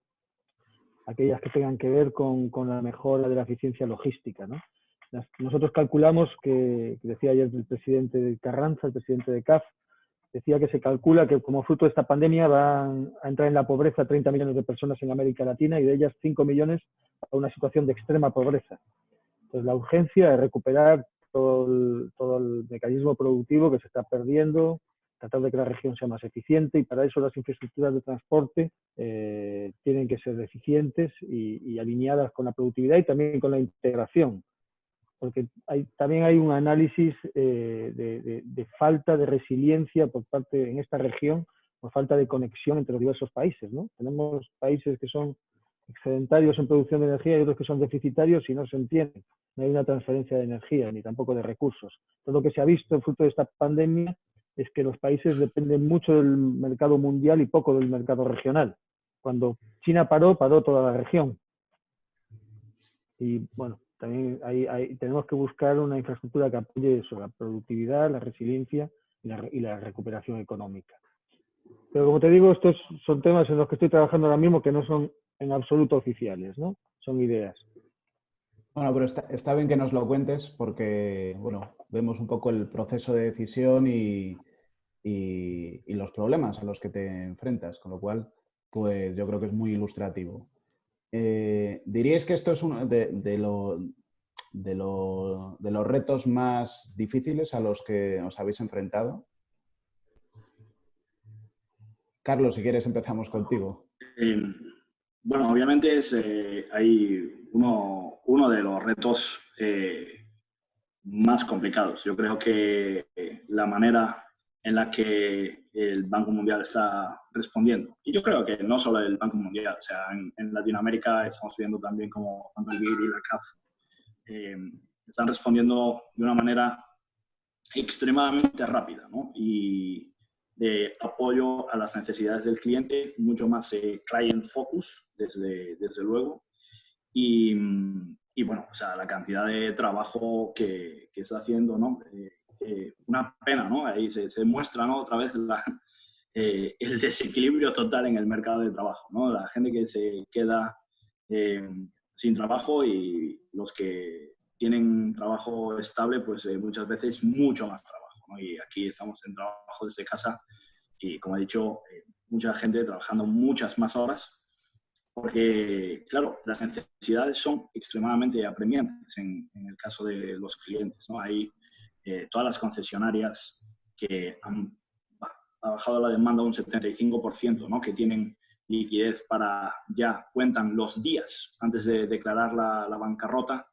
aquellas que tengan que ver con la mejora de la eficiencia logística, ¿no? Nosotros calculamos que decía ayer el presidente de Carranza, el presidente de CAF, decía que se calcula que como fruto de esta pandemia van a entrar en la pobreza 30 millones de personas en América Latina y de ellas 5 millones a una situación de extrema pobreza. Entonces la urgencia es recuperar todo el mecanismo productivo que se está perdiendo, tratar de que la región sea más eficiente, y para eso las infraestructuras de transporte tienen que ser eficientes y alineadas con la productividad y también con la integración. Porque también hay un análisis de falta de resiliencia por parte en esta región, por falta de conexión entre los diversos países, ¿no? Tenemos países que son excedentarios en producción de energía y otros que son deficitarios y no se entienden. No hay una transferencia de energía ni tampoco de recursos. Todo lo que se ha visto fruto de esta pandemia es que los países dependen mucho del mercado mundial y poco del mercado regional. Cuando China paró toda la región. Y bueno, también tenemos que buscar una infraestructura que apoye eso, la productividad, la resiliencia y la recuperación económica. Pero como te digo, estos son temas en los que estoy trabajando ahora mismo que no son en absoluto oficiales, ¿no? Son ideas. Bueno, pero está bien que nos lo cuentes porque, bueno, vemos un poco el proceso de decisión y los problemas a los que te enfrentas, con lo cual, pues yo creo que es muy ilustrativo. ¿Diríais que esto es uno de los retos más difíciles a los que os habéis enfrentado? Carlos, si quieres empezamos contigo. Bueno, obviamente hay uno de los retos más complicados. Yo creo que la manera en la que el Banco Mundial está respondiendo, y yo creo que no solo el Banco Mundial, o sea, en Latinoamérica estamos viendo también como tanto el BID y la CAF están respondiendo de una manera extremadamente rápida, ¿no? Y de apoyo a las necesidades del cliente, mucho más client focus, desde luego. Y bueno, o sea, la cantidad de trabajo que está haciendo, ¿no? Una pena, ¿no? Ahí se muestra, ¿no? Otra vez el desequilibrio total en el mercado de trabajo, ¿no? La gente que se queda sin trabajo y los que tienen trabajo estable, pues muchas veces mucho más trabajo, ¿no? Y aquí estamos en trabajo desde casa y, como he dicho, mucha gente trabajando muchas más horas porque, claro, las necesidades son extremadamente apremiantes en el caso de los clientes, ¿no? Hay todas las concesionarias que han bajado la demanda un 75%, ¿no? Que tienen liquidez ya cuentan los días antes de declarar la bancarrota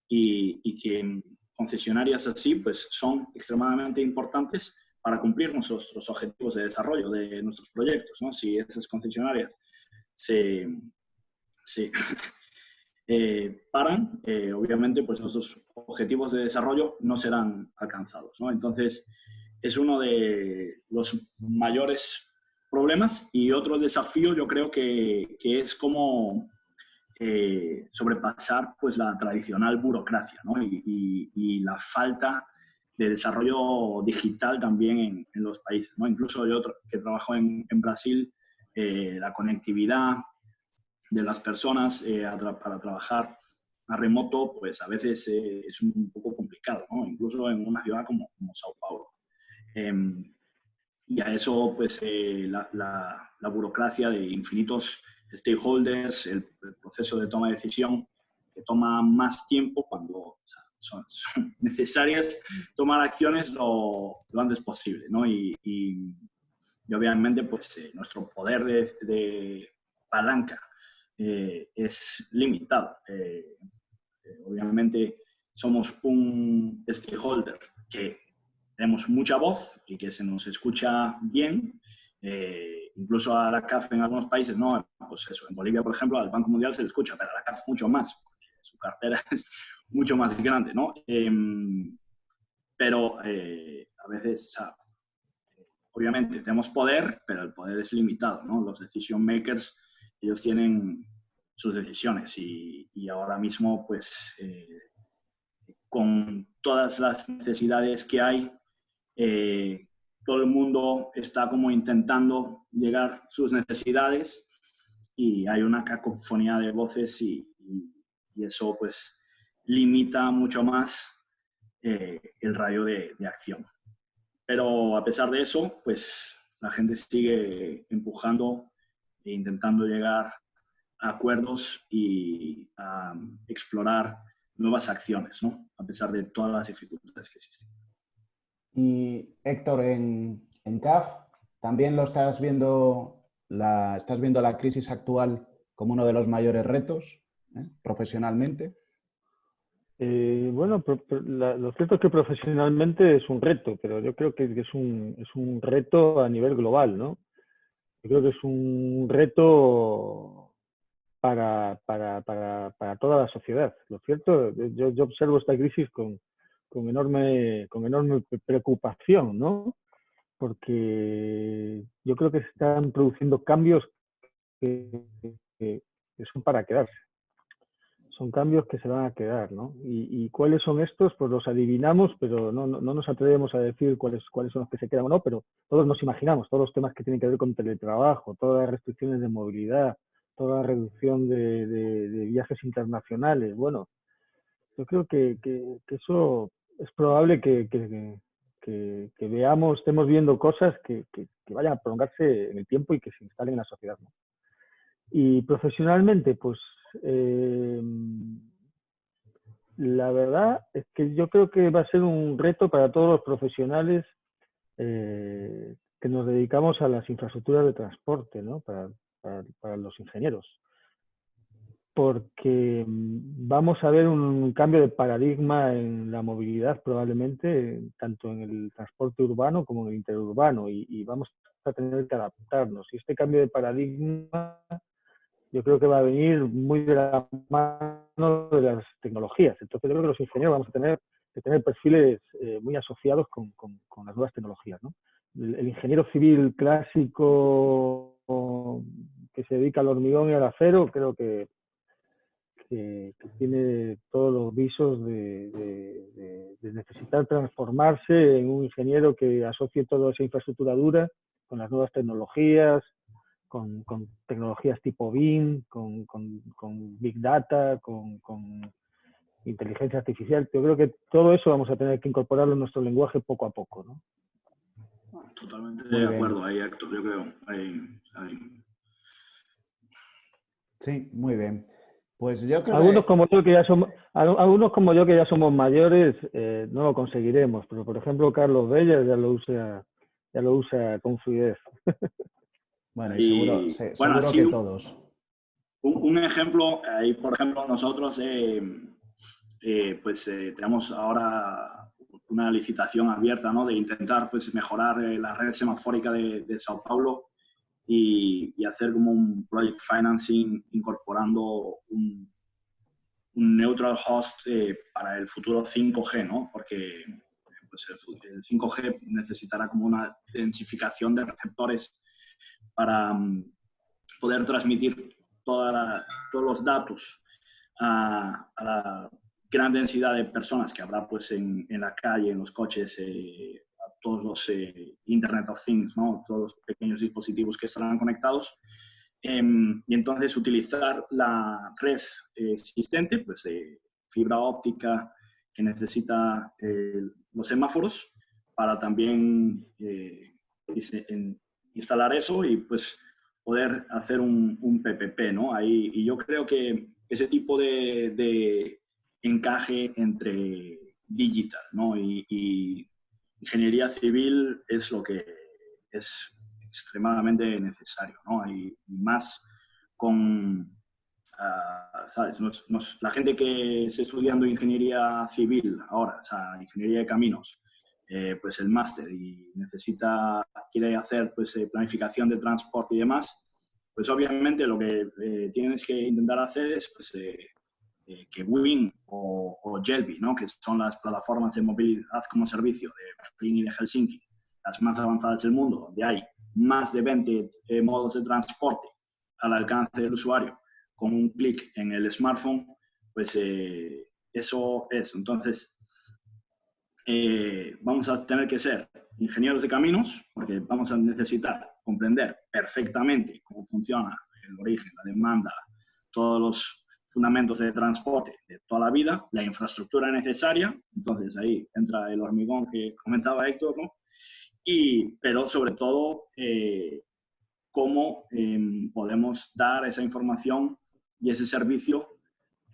y que concesionarias así pues son extremadamente importantes para cumplir nuestros objetivos de desarrollo de nuestros proyectos, ¿no? Si esas concesionarias se paran, obviamente pues nuestros objetivos de desarrollo no serán alcanzados, ¿no? Entonces es uno de los mayores problemas, y otro desafío yo creo que es como sobrepasar pues la tradicional burocracia, ¿no? y la falta de desarrollo digital también en los países, ¿no? Incluso yo que trabajo en Brasil, la conectividad de las personas para trabajar a remoto, pues a veces es un poco complicado, ¿no? Incluso en una ciudad como Sao Paulo. Y a eso, pues, la burocracia de infinitos stakeholders, el proceso de toma de decisión, que toma más tiempo cuando, o sea, son necesarias tomar acciones lo antes posible, ¿no? Y obviamente, pues, nuestro poder de palanca es limitado. Obviamente, somos un stakeholder que tenemos mucha voz y que se nos escucha bien, incluso a la CAF en algunos países, no, pues eso, en Bolivia, por ejemplo, al Banco Mundial se le escucha, pero a la CAF mucho más, porque su cartera es mucho más grande, ¿no? Pero a veces, o sea, obviamente tenemos poder, pero el poder es limitado, ¿no? Los decision makers, ellos tienen sus decisiones. Y ahora mismo, pues, con todas las necesidades que hay, todo el mundo está como intentando llegar a sus necesidades y hay una cacofonía de voces y eso pues limita mucho más el radio de acción. Pero a pesar de eso, pues la gente sigue empujando e intentando llegar a acuerdos y a explorar nuevas acciones, ¿no? A pesar de todas las dificultades que existen. Y Héctor, en CAF, ¿también lo estás viendo la crisis actual como uno de los mayores retos profesionalmente? Bueno, lo cierto es que profesionalmente es un reto, pero yo creo que es un reto a nivel global, ¿no? Yo creo que es un reto para toda la sociedad. Lo cierto, yo observo esta crisis con enorme preocupación, ¿no? Porque yo creo que se están produciendo cambios que son para quedarse. Son cambios que se van a quedar, ¿no? ¿Y cuáles son estos? Pues los adivinamos, pero no nos atrevemos a decir cuáles son los que se quedan o no, pero todos nos imaginamos, todos los temas que tienen que ver con teletrabajo, todas las restricciones de movilidad, toda la reducción de viajes internacionales. Bueno, yo creo que eso es probable que veamos, estemos viendo cosas que vayan a prolongarse en el tiempo y que se instalen en la sociedad, ¿no? Y profesionalmente, pues la verdad es que yo creo que va a ser un reto para todos los profesionales que nos dedicamos a las infraestructuras de transporte, ¿no? Para los ingenieros. Porque vamos a ver un cambio de paradigma en la movilidad probablemente, tanto en el transporte urbano como en el interurbano, y vamos a tener que adaptarnos. Y este cambio de paradigma yo creo que va a venir muy de la mano de las tecnologías. Entonces yo creo que los ingenieros vamos a tener que tener perfiles muy asociados con las nuevas tecnologías, ¿no? El ingeniero civil clásico que se dedica al hormigón y al acero, creo que tiene todos los visos de necesitar transformarse en un ingeniero que asocie toda esa infraestructura dura con las nuevas tecnologías, con tecnologías tipo BIM, con Big Data, con inteligencia artificial. Yo creo que todo eso vamos a tener que incorporarlo en nuestro lenguaje poco a poco, ¿no? Totalmente de acuerdo ahí, Héctor, yo creo. Sí, muy bien. Pues yo creo algunos como yo que ya somos mayores no lo conseguiremos, pero por ejemplo Carlos Bellas ya lo usa con fluidez. Bueno, y seguro que todos. Un ejemplo, ahí por ejemplo nosotros tenemos ahora una licitación abierta, ¿no? De intentar pues mejorar la red semafórica de Sao Paulo y hacer como un project financing incorporando un neutral host para el futuro 5G, ¿no? Porque pues, el 5G necesitará como una densificación de receptores para poder transmitir todos los datos a la gran densidad de personas que habrá pues, en la calle, en los coches, a todos los Internet of Things, ¿no? Todos los pequeños dispositivos que estarán conectados. Y entonces utilizar la red existente, pues fibra óptica que necesita los semáforos para también instalar eso y pues poder hacer un PPP, ¿no? Ahí, y yo creo que ese tipo de encaje entre digital, ¿no? y ingeniería civil es lo que es extremadamente necesario, ¿no? Y más con, ¿sabes? La gente que está estudiando ingeniería civil ahora, o sea, ingeniería de caminos, pues el máster y quiere hacer pues, planificación de transporte y demás, pues obviamente lo que tienes que intentar hacer es pues, que Wing o Jelby, ¿no? Que son las plataformas de movilidad como servicio de Berlín y de Helsinki, las más avanzadas del mundo, donde hay más de 20 modos de transporte al alcance del usuario, con un clic en el smartphone, pues eso es. Entonces, vamos a tener que ser ingenieros de caminos, porque vamos a necesitar comprender perfectamente cómo funciona el origen, la demanda, todos los fundamentos de transporte de toda la vida, la infraestructura necesaria. Entonces ahí entra el hormigón que comentaba Héctor, ¿no? Pero sobre todo, cómo podemos dar esa información y ese servicio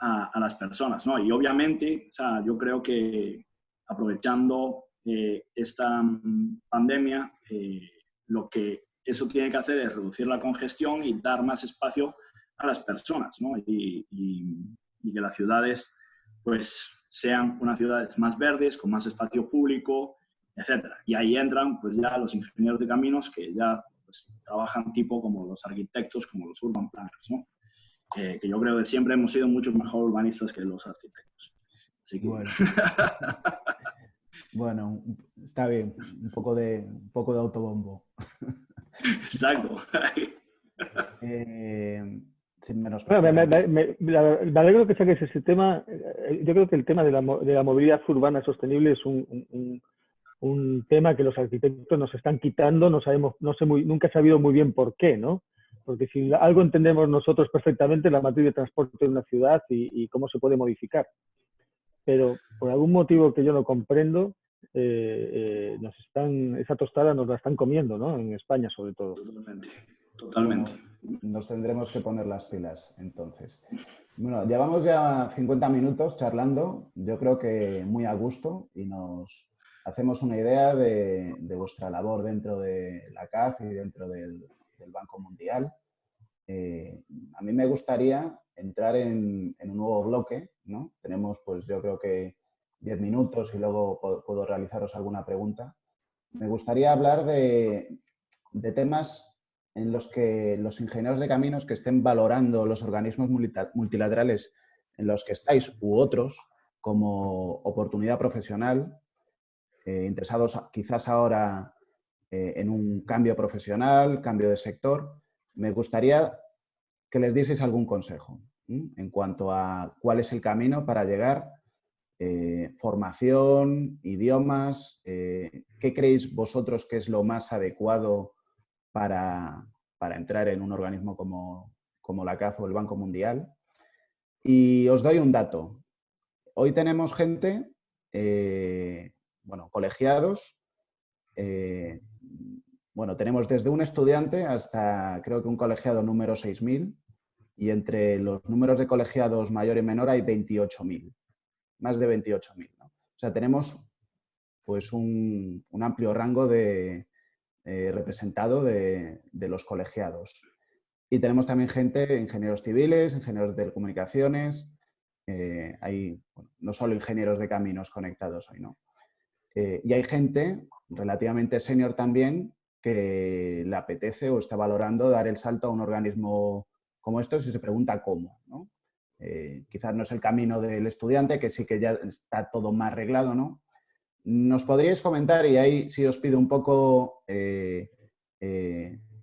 a las personas, ¿no? Y obviamente, o sea, yo creo que aprovechando esta pandemia, lo que eso tiene que hacer es reducir la congestión y dar más espacio a las personas, ¿no? Y que las ciudades pues sean unas ciudades más verdes, con más espacio público, etcétera. Y ahí entran pues ya los ingenieros de caminos que ya pues, trabajan tipo como los arquitectos, como los urban planners, ¿no? Que yo creo que siempre hemos sido mucho mejor urbanistas que los arquitectos. Así que... Bueno. Bueno, está bien, un poco de autobombo. Exacto. Sin menos. Bueno, me alegro que saques ese tema. Yo creo que el tema de la movilidad urbana sostenible es un tema que los arquitectos nos están quitando, nunca he sabido muy bien por qué, ¿no? Porque si algo entendemos nosotros perfectamente, la matriz de transporte de una ciudad y cómo se puede modificar. Pero por algún motivo que yo no comprendo, esa tostada nos la están comiendo, ¿no? En España, sobre todo. Totalmente. Bueno, nos tendremos que poner las pilas, entonces. Bueno, llevamos ya 50 minutos charlando, yo creo que muy a gusto, y nos hacemos una idea de vuestra labor dentro de la CAF y dentro del Banco Mundial. A mí me gustaría entrar en un nuevo bloque, ¿no? Tenemos, pues yo creo que 10 minutos y luego puedo realizaros alguna pregunta. Me gustaría hablar de temas en los que los ingenieros de caminos que estén valorando los organismos multilaterales en los que estáis u otros como oportunidad profesional, interesados quizás ahora en un cambio profesional, cambio de sector, me gustaría que les dieseis algún consejo en cuanto a cuál es el camino para llegar, formación, idiomas, ¿qué creéis vosotros que es lo más adecuado para entrar en un organismo como la CAF o el Banco Mundial? Y os doy un dato. Hoy tenemos gente, colegiados, tenemos desde un estudiante hasta creo que un colegiado número 6.000, y entre los números de colegiados mayor y menor hay 28.000, más de 28.000, ¿no? O sea, tenemos pues un amplio rango representado de los colegiados. Y tenemos también gente, ingenieros civiles, ingenieros de telecomunicaciones, hay no solo ingenieros de caminos conectados hoy, ¿no? Y hay gente relativamente senior también que le apetece o está valorando dar el salto a un organismo como estos y se pregunta cómo, ¿no? Quizás no es el camino del estudiante, que sí que ya está todo más arreglado, ¿no? ¿Nos podríais comentar, y ahí sí os pido un poco,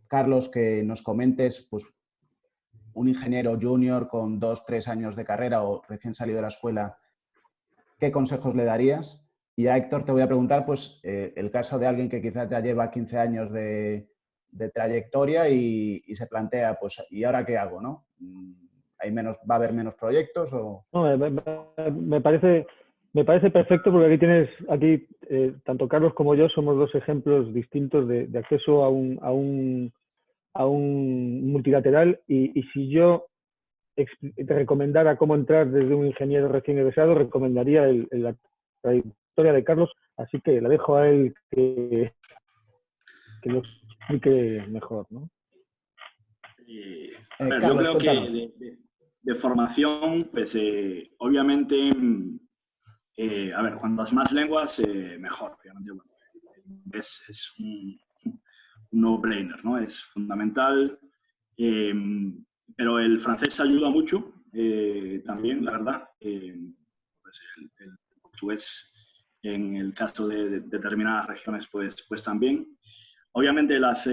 Carlos, que nos comentes, pues, un ingeniero junior con 2-3 años de carrera o recién salido de la escuela, ¿qué consejos le darías? Y a Héctor te voy a preguntar, pues, el caso de alguien que quizás ya lleva 15 años de trayectoria y se plantea, pues, ¿y ahora qué hago, no? ¿Va a haber menos proyectos? O... No, me parece perfecto, porque aquí tanto Carlos como yo somos dos ejemplos distintos de acceso a un multilateral, y si yo te recomendara cómo entrar desde un ingeniero recién egresado, recomendaría la trayectoria de Carlos, así que la dejo a él que lo explique mejor, ¿no? Carlos, yo creo que de formación, pues obviamente, cuantas más lenguas, mejor. Obviamente, bueno, es un no-brainer, ¿no? Es fundamental, pero el francés ayuda mucho también, la verdad. Pues el portugués, en el caso de determinadas regiones, pues también. Obviamente las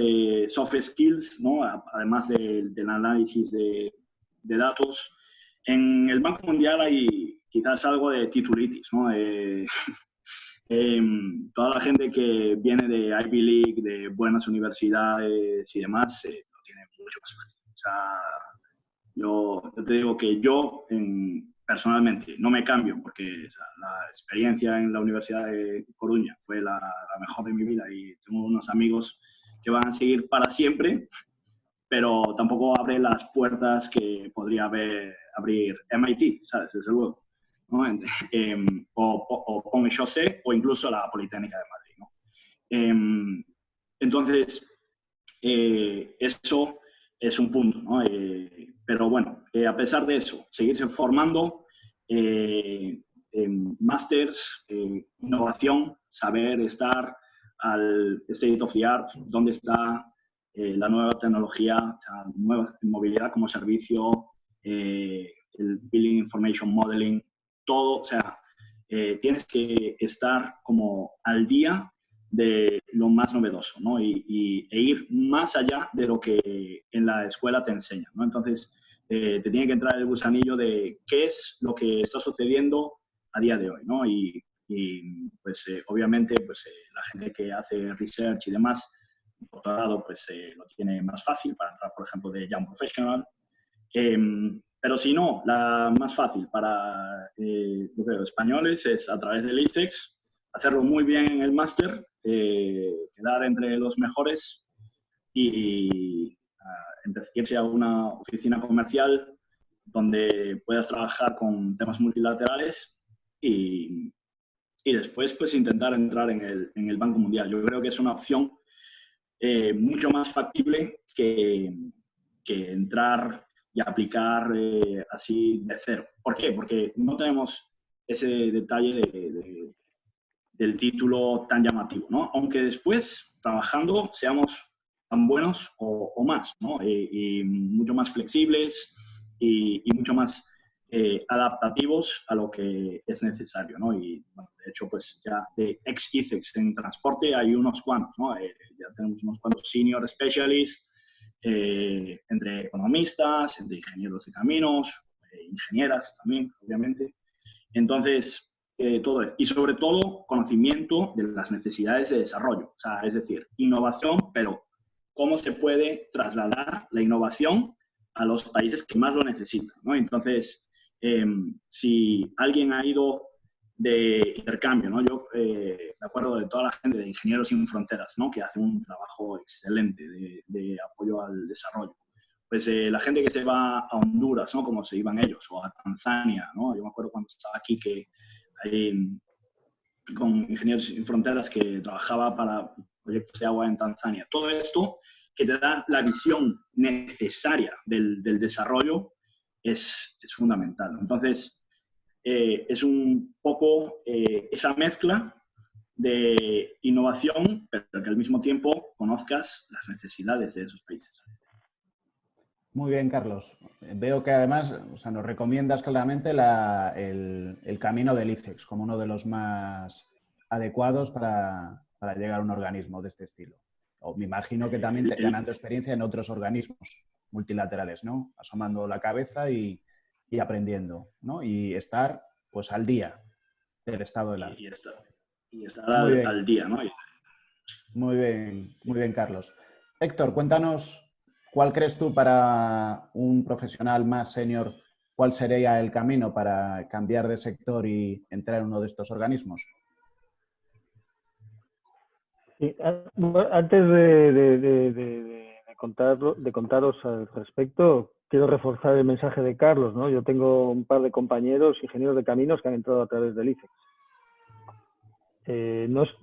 soft skills, ¿no? Además del análisis de de datos. En el Banco Mundial hay quizás algo de titulitis, ¿no? Toda la gente que viene de Ivy League, de buenas universidades y demás, lo tiene mucho más fácil. O sea, yo te digo que yo personalmente no me cambio porque, o sea, la experiencia en la Universidad de Coruña fue la mejor de mi vida y tengo unos amigos que van a seguir para siempre, pero tampoco abre las puertas que podría abrir MIT, ¿sabes? Desde luego, ¿no? O Pont Chaussee o incluso la Politécnica de Madrid, ¿no? Entonces, eso es un punto, ¿no? Pero bueno, a pesar de eso, seguirse formando, másters, innovación, saber estar al state of the art, dónde está la nueva tecnología, o sea, nueva movilidad como servicio, el Building Information Modeling, todo, o sea, tienes que estar como al día de lo más novedoso, ¿no? E ir más allá de lo que en la escuela te enseñan, ¿no? Entonces, te tiene que entrar el gusanillo de qué es lo que está sucediendo a día de hoy, ¿no? Y pues, obviamente, pues, la gente que hace research y demás, doctorado, pues, lo tiene más fácil para entrar, por ejemplo, de Young Professional. Pero si no, la más fácil para los españoles es a través del ICEX, hacerlo muy bien en el máster, quedar entre los mejores y irse a una oficina comercial donde puedas trabajar con temas multilaterales y después pues intentar entrar en el Banco Mundial. Yo creo que es una opción mucho más factible que entrar y aplicar así de cero. ¿Por qué? Porque no tenemos ese detalle del título tan llamativo, ¿no? Aunque después, trabajando, seamos tan buenos o más, ¿no? Y mucho más flexibles y mucho más adaptativos a lo que es necesario, ¿no? Y, bueno, de hecho, pues ya de ex-ICEX en transporte hay unos cuantos, ¿no? Ya tenemos unos cuantos senior specialists, entre economistas, entre ingenieros de caminos, ingenieras también, obviamente. Entonces, todo es. Y sobre todo, conocimiento de las necesidades de desarrollo. O sea, es decir, innovación, pero cómo se puede trasladar la innovación a los países que más lo necesitan, ¿no? Entonces, si alguien ha ido de intercambio, ¿no? Yo me acuerdo de toda la gente de Ingenieros Sin Fronteras, ¿no? Que hace un trabajo excelente de apoyo al desarrollo. Pues la gente que se va a Honduras, ¿no? Como se iban ellos, o a Tanzania, ¿no? Yo me acuerdo cuando estaba aquí que con Ingenieros Sin Fronteras que trabajaba para proyectos de agua en Tanzania. Todo esto que te da la visión necesaria del desarrollo es fundamental. Entonces, es un poco esa mezcla de innovación, pero que al mismo tiempo conozcas las necesidades de esos países. Muy bien, Carlos. Veo que además, o sea, nos recomiendas claramente el camino del ICEX como uno de los más adecuados para llegar a un organismo de este estilo. O me imagino que también ganando experiencia en otros organismos multilaterales, ¿no? Asomando la cabeza y aprendiendo, ¿no? Y estar, pues, al día del estado del arte. Y estar al día, ¿no? Muy bien, Carlos. Héctor, cuéntanos, ¿cuál crees tú para un profesional más senior, cuál sería el camino para cambiar de sector y entrar en uno de estos organismos? Sí, antes de contaros al respecto, quiero reforzar el mensaje de Carlos, ¿no? Yo tengo un par de compañeros, ingenieros de caminos, que han entrado a través del ICEX.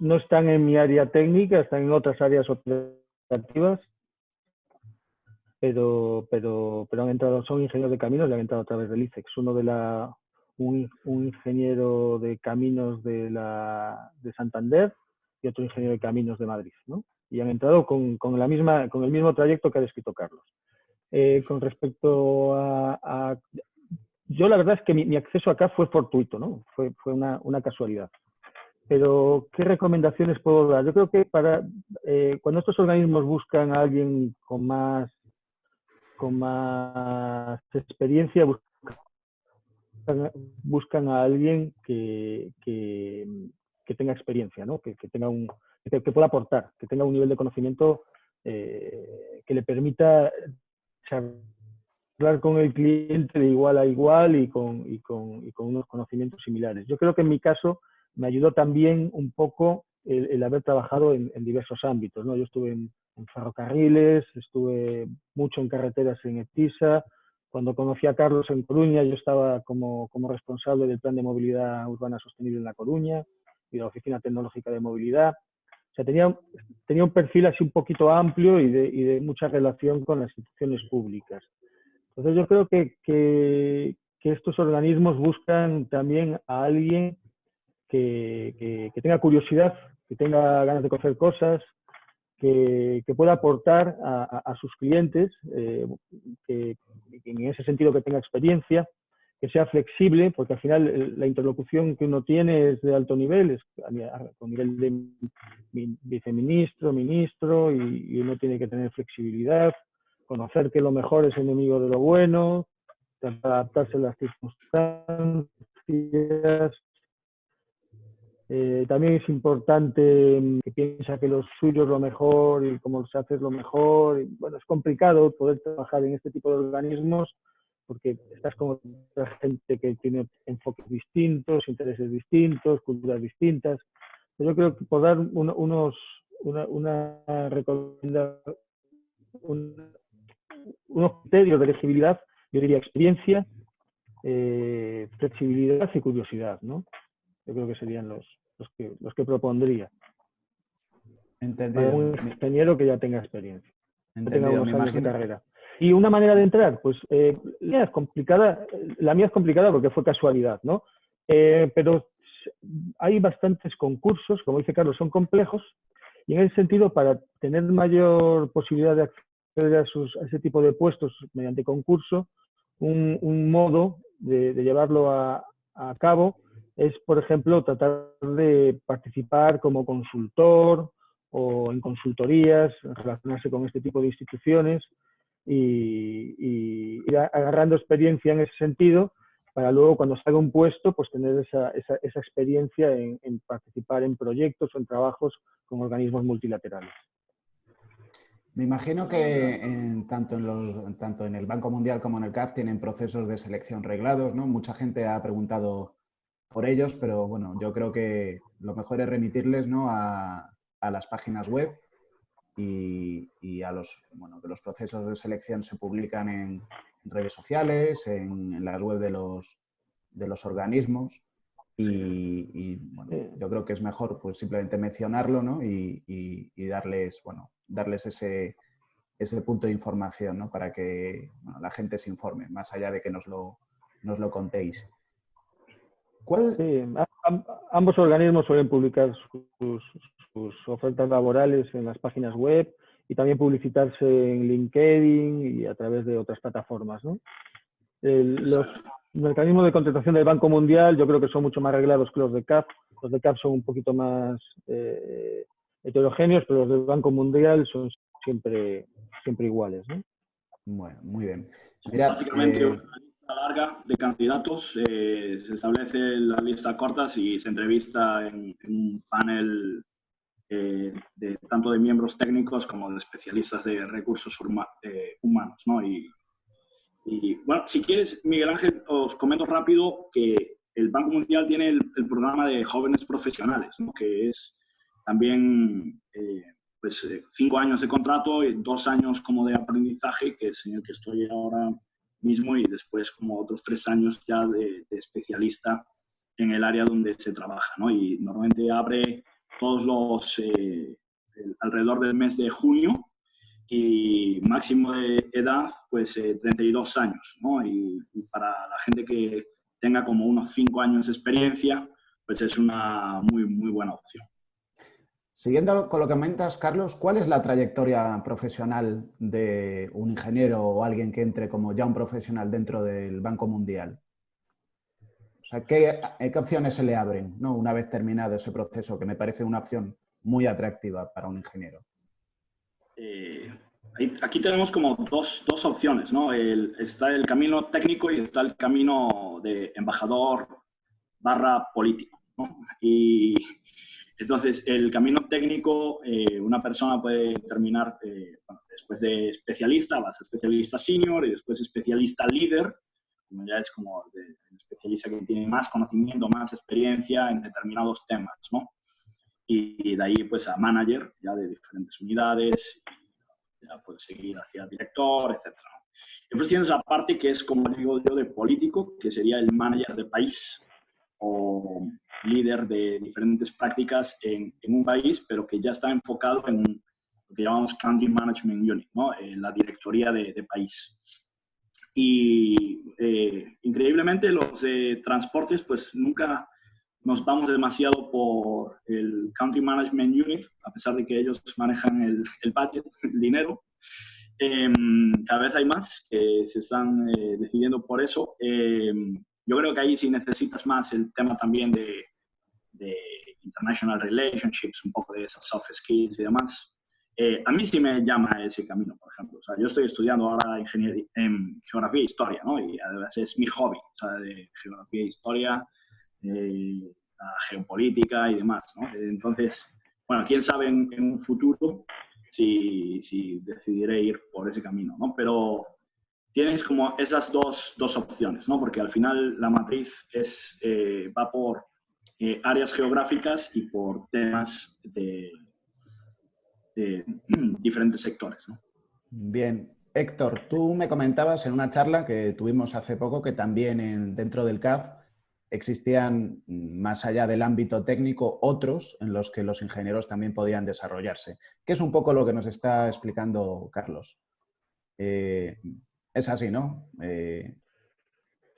No están en mi área técnica, están en otras áreas operativas, pero han entrado, son ingenieros de caminos y han entrado a través del ICEX. Un ingeniero de caminos de Santander y otro ingeniero de caminos de Madrid, ¿no? Y han entrado con el mismo trayecto que ha descrito Carlos. Con respecto a yo la verdad es que mi acceso acá fue fortuito, ¿no? Fue una casualidad. Pero, ¿qué recomendaciones puedo dar? Yo creo que cuando estos organismos buscan a alguien con con más experiencia buscan a alguien que tenga experiencia, ¿no? Que pueda aportar, que tenga un nivel de conocimiento que le permita charlar con el cliente de igual a igual y con unos conocimientos similares. Yo creo que en mi caso me ayudó también un poco el haber trabajado en diversos ámbitos, ¿no? Yo estuve en ferrocarriles, estuve mucho en carreteras en EPTISA. Cuando conocí a Carlos en Coruña, yo estaba como responsable del Plan de Movilidad Urbana Sostenible en La Coruña y de la Oficina Tecnológica de Movilidad. O sea, tenía un perfil así un poquito amplio y de mucha relación con las instituciones públicas. Entonces yo creo que estos organismos buscan también a alguien que tenga curiosidad, que tenga ganas de conocer cosas, que pueda aportar a sus clientes, que en ese sentido que tenga experiencia, que sea flexible, porque al final la interlocución que uno tiene es de alto nivel, es con nivel de viceministro, ministro, y uno tiene que tener flexibilidad, conocer que lo mejor es enemigo de lo bueno, adaptarse a las circunstancias. También es importante que piensa que lo suyo es lo mejor y cómo se hace es lo mejor. Y, bueno, es complicado poder trabajar en este tipo de organismos porque estás con otra gente que tiene enfoques distintos, intereses distintos, culturas distintas. Pero yo creo que por dar unos criterios de elegibilidad, yo diría experiencia, flexibilidad y curiosidad, ¿no? Yo creo que serían los que propondría. Entendido. Para un ingeniero que ya tenga experiencia, que tenga unos años de carrera. Y una manera de entrar, pues la mía es complicada porque fue casualidad, ¿no? Pero hay bastantes concursos, como dice Carlos, son complejos, y en ese sentido, para tener mayor posibilidad de acceder a ese tipo de puestos mediante concurso, un modo de llevarlo a cabo es, por ejemplo, tratar de participar como consultor o en consultorías, relacionarse con este tipo de instituciones y ir agarrando experiencia en ese sentido para luego, cuando salga un puesto, pues tener esa experiencia en participar en proyectos o en trabajos con organismos multilaterales. Me imagino que tanto en el Banco Mundial como en el CAF tienen procesos de selección reglados, ¿no? Mucha gente ha preguntado por ellos, pero bueno, yo creo que lo mejor es remitirles, ¿no?, a las páginas web y que los procesos de selección se publican en redes sociales, en las web de los organismos. Y bueno, yo creo que es mejor pues simplemente mencionarlo, ¿no? y darles ese punto de información, ¿no? Para que la gente se informe, más allá de que nos lo contéis. Sí, ambos organismos suelen publicar sus ofertas laborales en las páginas web y también publicitarse en LinkedIn y a través de otras plataformas, ¿no? Los mecanismos de contratación del Banco Mundial yo creo que son mucho más reglados que los de CAF. Los de CAF son un poquito más heterogéneos, pero los del Banco Mundial son siempre iguales, ¿no? Bueno, muy bien. Mira, básicamente una lista larga de candidatos, se establece la lista corta y se entrevista en un panel tanto de miembros técnicos como de especialistas de recursos humanos, ¿no? Y bueno, si quieres, Miguel Ángel, os comento rápido que el Banco Mundial tiene el programa de jóvenes profesionales, ¿no? Que es también 5 años de contrato y 2 años como de aprendizaje, que es en el que estoy ahora mismo, y después como otros 3 años ya de especialista en el área donde se trabaja, ¿no? Y normalmente abre todos alrededor del mes de junio, y máximo de edad, pues 32 años, ¿no? Y para la gente que tenga como unos 5 años de experiencia, pues es una muy, muy buena opción. Siguiendo con lo que comentas, Carlos, ¿cuál es la trayectoria profesional de un ingeniero o alguien que entre como ya un profesional dentro del Banco Mundial? O sea, ¿qué opciones se le abren, ¿no?, una vez terminado ese proceso, que me parece una opción muy atractiva para un ingeniero? Aquí tenemos como dos opciones, ¿no? Está el camino técnico y está el camino de embajador / político, ¿no? Y entonces, el camino técnico, una persona puede terminar, bueno, después de especialista, vas a especialista senior y después especialista líder, como ya es como el especialista que tiene más conocimiento, más experiencia en determinados temas, ¿no? Y de ahí, pues, a manager, ya de diferentes unidades, y ya puedes seguir hacia director, etc. Después tienes la parte que es, como digo yo, de político, que sería el manager de país o líder de diferentes prácticas en un país, pero que ya está enfocado en lo que llamamos Country Management Unit, ¿no? La directoría de país. Y increíblemente los transportes, pues nunca nos vamos demasiado por el Country Management Unit, a pesar de que ellos manejan el budget, el dinero. Cada vez hay más que se están decidiendo por eso. Yo creo que ahí sí necesitas más el tema también de international relationships, un poco de esas soft skills y demás. A mí sí me llama ese camino, por ejemplo. O sea, yo estoy estudiando ahora ingeniería en geografía e historia, ¿no? Y además es mi hobby, o sea, de geografía e historia, la geopolítica y demás, ¿no? Entonces, bueno, quién sabe en un futuro si decidiré ir por ese camino, ¿no? Pero tienes como esas dos opciones, ¿no? Porque al final la matriz va por áreas geográficas y por temas de diferentes sectores, ¿no? Bien. Héctor, tú me comentabas en una charla que tuvimos hace poco que también dentro del CAF existían, más allá del ámbito técnico, otros en los que los ingenieros también podían desarrollarse, que es un poco lo que nos está explicando Carlos. Es así, ¿no?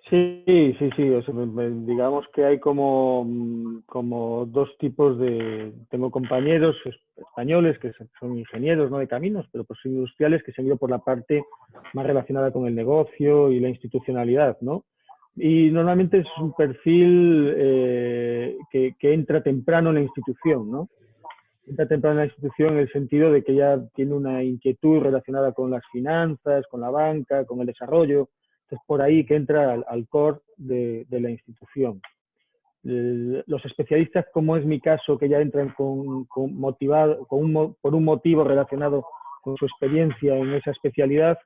Sí. O sea, digamos que hay como dos tipos de... Tengo compañeros españoles que son ingenieros, no de caminos, pero pues industriales que se han ido por la parte más relacionada con el negocio y la institucionalidad, ¿no? Y normalmente es un perfil que entra temprano en la institución, ¿no? Entra temprano en la institución en el sentido de que ya tiene una inquietud relacionada con las finanzas, con la banca, con el desarrollo. Es por ahí que entra al core de la institución. Los especialistas, como es mi caso, que ya entran por un motivo relacionado con su experiencia en esa especialidad,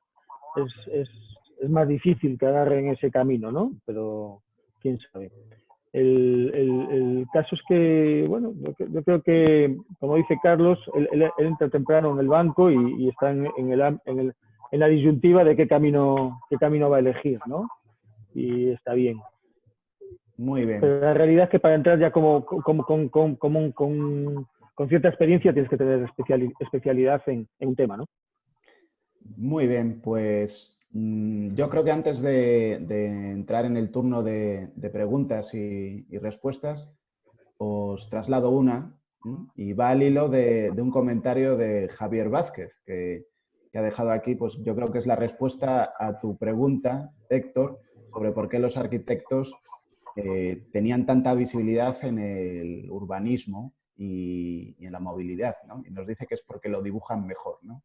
es más difícil que agarren ese camino, ¿no? Pero quién sabe. El caso es que, bueno, yo creo que, como dice Carlos, él entra temprano en el banco y está en la disyuntiva de qué camino va a elegir, ¿no? Y está bien. Muy bien. Pero la realidad es que para entrar ya con cierta experiencia tienes que tener especialidad en un tema, ¿no? Muy bien, pues yo creo que antes de entrar en el turno de preguntas y respuestas, os traslado una y va al hilo de un comentario de Javier Vázquez, que ha dejado aquí, pues yo creo que es la respuesta a tu pregunta, Héctor, sobre por qué los arquitectos tenían tanta visibilidad en el urbanismo y en la movilidad, ¿no? Y nos dice que es porque lo dibujan mejor, ¿no?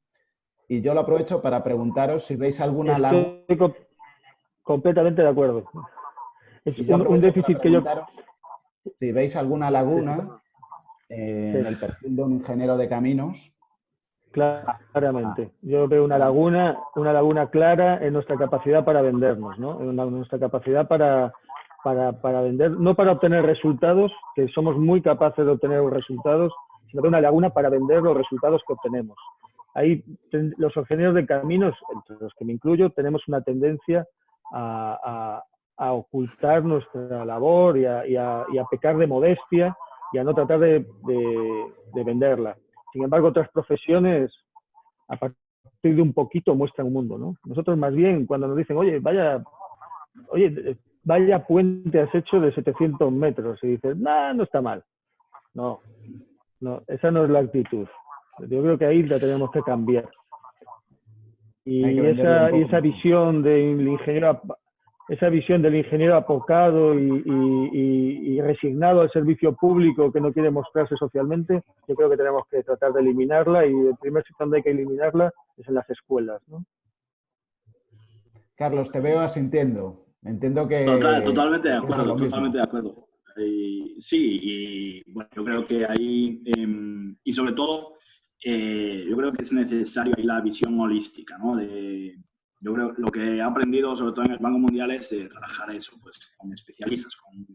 Y yo lo aprovecho para preguntaros si veis alguna laguna. Estoy completamente de acuerdo. Es Y yo un aprovecho para déficit que yo... preguntaros si veis alguna laguna en el perfil de un ingeniero de caminos. Claramente. Yo veo una laguna clara en nuestra capacidad para vendernos, ¿no? En nuestra capacidad para vender, no para obtener resultados, que somos muy capaces de obtener los resultados, sino que una laguna para vender los resultados que obtenemos. Ahí los ingenieros de caminos, entre los que me incluyo, tenemos una tendencia a ocultar nuestra labor y a pecar de modestia y a no tratar de venderla. Sin embargo, otras profesiones, a partir de un poquito, muestran un mundo, ¿no? Nosotros más bien, cuando nos dicen, oye, vaya puente has hecho de 700 metros, y dices, no está mal. No, esa no es la actitud. Yo creo que ahí la tenemos que cambiar. Y esa visión del ingeniero esa visión del ingeniero apocado y resignado al servicio público que no quiere mostrarse socialmente, yo creo que tenemos que tratar de eliminarla, y el primer sitio donde hay que eliminarla es en las escuelas, ¿no? Carlos, te veo asintiendo. Entiendo que Totalmente de piensas acuerdo, lo mismo. totalmente de acuerdo. Sí, y bueno, yo creo que ahí, y sobre todo, yo creo que es necesario ahí la visión holística, ¿no? Yo creo que lo que he aprendido, sobre todo en el Banco Mundial, es trabajar eso, pues con especialistas, con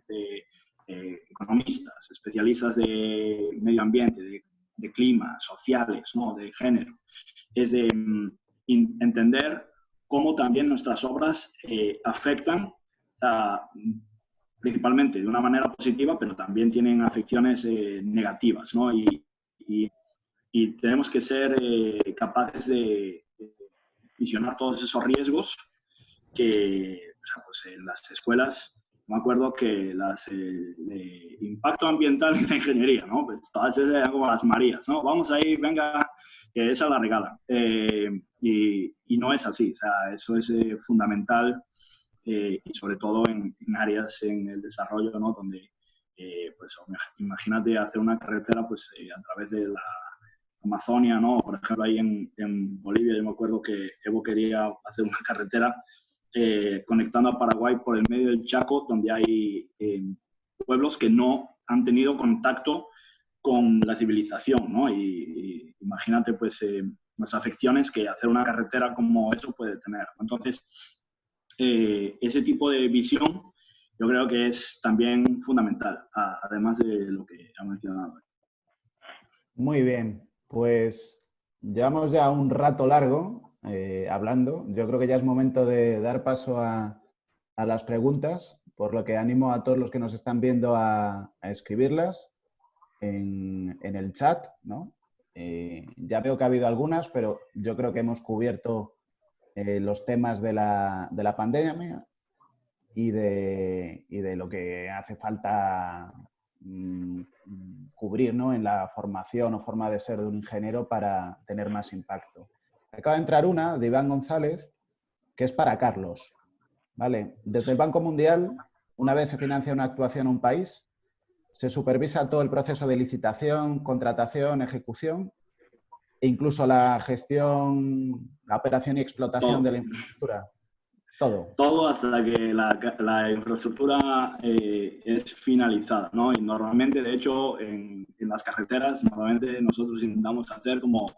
economistas, especialistas de medio ambiente, de clima, sociales, ¿no? De género. Es de entender cómo también nuestras obras afectan principalmente de una manera positiva, pero también tienen afecciones negativas, ¿no? Y tenemos que ser capaces de visionar todos esos riesgos que, o sea, pues en las escuelas, me acuerdo que las de impacto ambiental en la ingeniería, ¿no? Pues todas esas eran como las Marías, ¿no? Vamos ahí, venga, que esa la regalan. Y no es así, o sea, eso es fundamental, y sobre todo en áreas en el desarrollo, ¿no? Donde, pues imagínate hacer una carretera pues, a través de la Amazonia, ¿no? Por ejemplo, ahí en Bolivia, yo me acuerdo que Evo quería hacer una carretera conectando a Paraguay por el medio del Chaco, donde hay pueblos que no han tenido contacto con la civilización, ¿no? Y imagínate, pues, las afecciones que hacer una carretera como eso puede tener. Entonces, ese tipo de visión yo creo que es también fundamental, además de lo que ha mencionado. Muy bien, pues llevamos ya un rato largo hablando. Yo creo que ya es momento de dar paso a las preguntas, por lo que animo a todos los que nos están viendo a escribirlas en el chat, ¿no? Ya veo que ha habido algunas, pero yo creo que hemos cubierto los temas de la pandemia y de lo que hace falta cubrir, ¿no? En la formación o forma de ser de un ingeniero para tener más impacto. Acaba de entrar una de Iván González, que es para Carlos. ¿Vale? Desde el Banco Mundial, una vez se financia una actuación en un país, se supervisa todo el proceso de licitación, contratación, ejecución e incluso la gestión, la operación y explotación de la infraestructura. Todo. Todo hasta que la infraestructura es finalizada, ¿no? Y normalmente, de hecho, en las carreteras, normalmente nosotros intentamos hacer como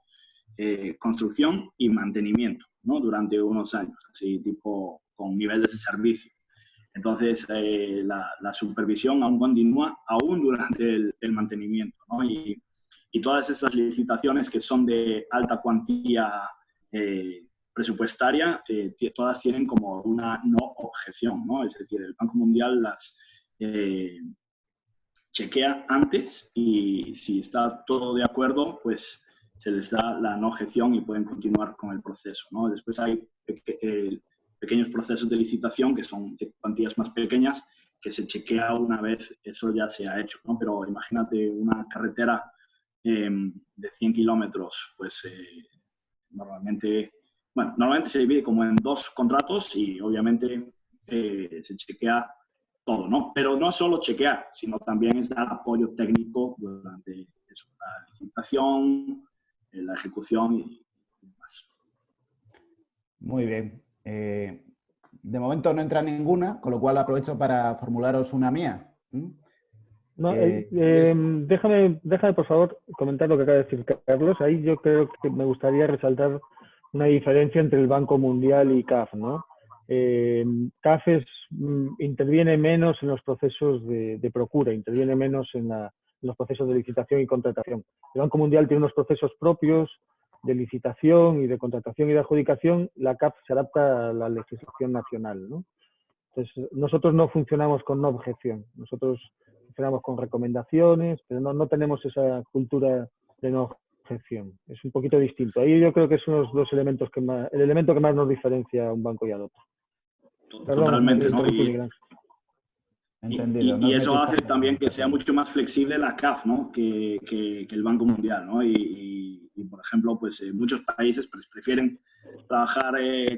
construcción y mantenimiento, ¿no? Durante unos años, así tipo con niveles de servicio. Entonces, la supervisión aún continúa, aún durante el mantenimiento, ¿no? Y todas estas licitaciones que son de alta cuantía presupuestaria, todas tienen como una no objeción, ¿no? Es decir, el Banco Mundial las chequea antes y si está todo de acuerdo, pues se les da la no objeción y pueden continuar con el proceso, ¿no? Después hay pequeños procesos de licitación que son de cuantías más pequeñas que se chequea una vez eso ya se ha hecho, ¿no? Pero imagínate una carretera de 100 kilómetros, pues normalmente se divide como en 2 contratos y obviamente se chequea todo, ¿no? Pero no solo chequear, sino también es dar apoyo técnico durante eso, la licitación, la ejecución y demás. Muy bien. De momento no entra ninguna, con lo cual aprovecho para formularos una mía. No, déjame, por favor, comentar lo que acaba de decir Carlos. Ahí yo creo que me gustaría resaltar una diferencia entre el Banco Mundial y CAF, ¿no? CAF interviene menos en los procesos de procura, interviene menos en los procesos de licitación y contratación. El Banco Mundial tiene unos procesos propios de licitación y de contratación y de adjudicación. La CAF se adapta a la legislación nacional, ¿no? Entonces, nosotros no funcionamos con no objeción, nosotros funcionamos con recomendaciones, pero no tenemos esa cultura de no objeción. Es un poquito distinto. Ahí yo creo que son los dos elementos el elemento que más nos diferencia a un banco y al otro. Totalmente, ¿no? Entendido. Y eso hace también que sea mucho más flexible la CAF, ¿no? que el Banco Mundial, ¿no? Y por ejemplo, pues muchos países pues, prefieren trabajar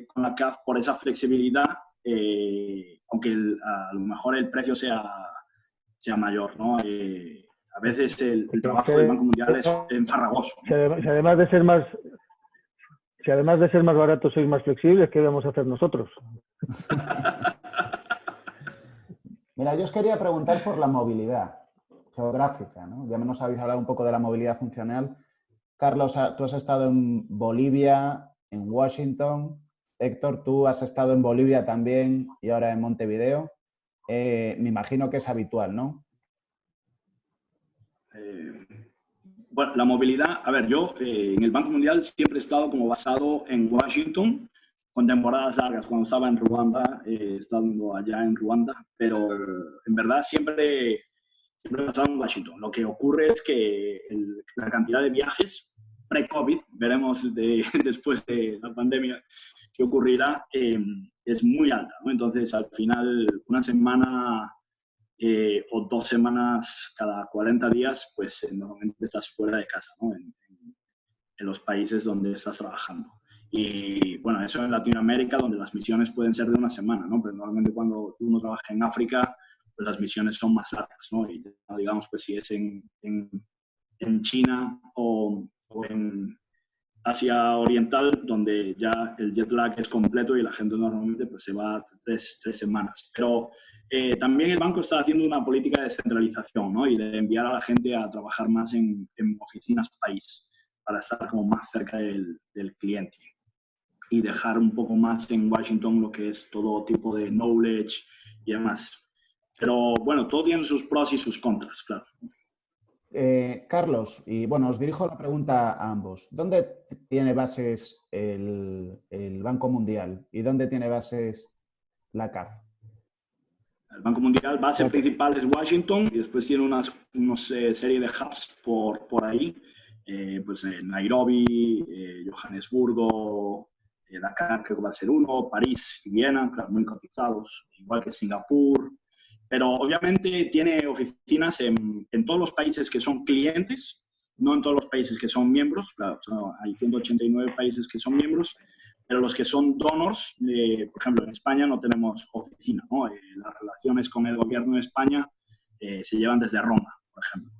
con la CAF por esa flexibilidad aunque a lo mejor el precio sea mayor, ¿no? A veces el trabajo del Banco Mundial es farragoso, ¿no? Si además de ser más baratos sois más flexibles, ¿qué vamos a hacer nosotros? Mira, yo os quería preguntar por la movilidad geográfica, ¿no? Ya nos habéis hablado un poco de la movilidad funcional. Carlos, tú has estado en Bolivia, en Washington. Héctor, tú has estado en Bolivia también y ahora en Montevideo. Me imagino que es habitual, ¿no? Bueno, la movilidad, a ver, yo en el Banco Mundial siempre he estado como basado en Washington, con temporadas largas. Cuando estaba en Ruanda, estando allá en Ruanda, pero en verdad siempre he basado en Washington. Lo que ocurre es que la cantidad de viajes pre-COVID, veremos después de la pandemia qué ocurrirá, es muy alta, ¿no? Entonces, al final, una semana o 2 semanas cada 40 días, pues normalmente estás fuera de casa, ¿no? En los países donde estás trabajando. Y bueno, eso en Latinoamérica, donde las misiones pueden ser de una semana, ¿no? Pero normalmente cuando uno trabaja en África, pues las misiones son más largas, ¿no? Y digamos, pues si es en China o en Asia Oriental, donde ya el jet lag es completo y la gente normalmente pues se va 3 semanas. Pero también el banco está haciendo una política de descentralización, ¿no? Y de enviar a la gente a trabajar más en oficinas país, para estar como más cerca del cliente y dejar un poco más en Washington lo que es todo tipo de knowledge y demás. Pero bueno, todo tiene sus pros y sus contras, claro. Carlos, y bueno, os dirijo la pregunta a ambos. ¿Dónde tiene bases el Banco Mundial y dónde tiene bases la CAF? El Banco Mundial, base principal es Washington y después tiene una serie de hubs por ahí, pues en Nairobi, Johannesburgo, Dakar creo que va a ser uno, París y Viena, claro, muy cotizados, igual que Singapur. Pero obviamente tiene oficinas en todos los países que son clientes, no en todos los países que son miembros, claro, hay 189 países que son miembros, pero los que son donors, por ejemplo, en España no tenemos oficina, ¿no? Las relaciones con el gobierno de España se llevan desde Roma, por ejemplo.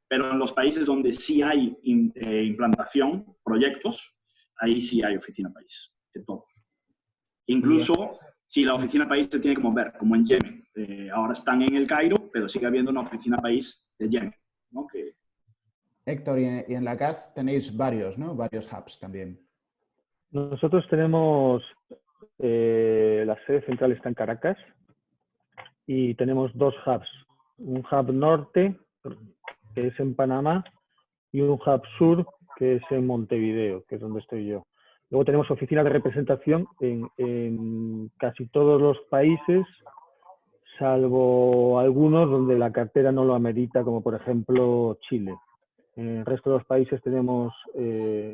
Pero en los países donde sí hay implantación, proyectos, ahí sí hay oficina país, de todos. Incluso si la oficina país se tiene que mover, como en Yemen. Ahora están en el Cairo, pero sigue habiendo una oficina país de Yemen, ¿no? Héctor, y en la CAF tenéis varios, ¿no? Varios hubs también. Nosotros tenemos, la sede central está en Caracas y tenemos 2 hubs. Un hub norte, que es en Panamá, y un hub sur, que es en Montevideo, que es donde estoy yo. Luego tenemos oficinas de representación en casi todos los países, salvo algunos donde la cartera no lo amerita, como por ejemplo Chile. En el resto de los países tenemos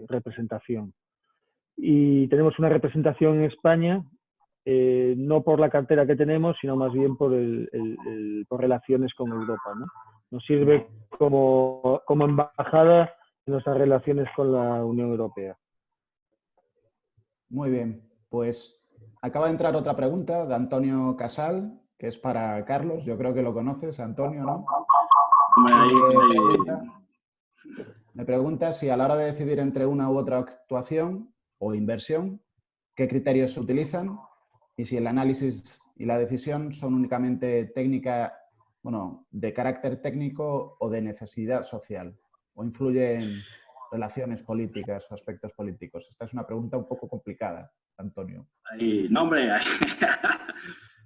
representación. Y tenemos una representación en España, no por la cartera que tenemos, sino más bien por relaciones con Europa, ¿no? Nos sirve como embajada en nuestras relaciones con la Unión Europea. Muy bien, pues acaba de entrar otra pregunta de Antonio Casal, que es para Carlos. Yo creo que lo conoces, Antonio, ¿no? Me pregunta si a la hora de decidir entre una u otra actuación o inversión, qué criterios se utilizan y si el análisis y la decisión son únicamente técnica, bueno, de carácter técnico o de necesidad social, o influyen relaciones políticas o aspectos políticos. Esta es una pregunta un poco complicada, Antonio. No, hombre,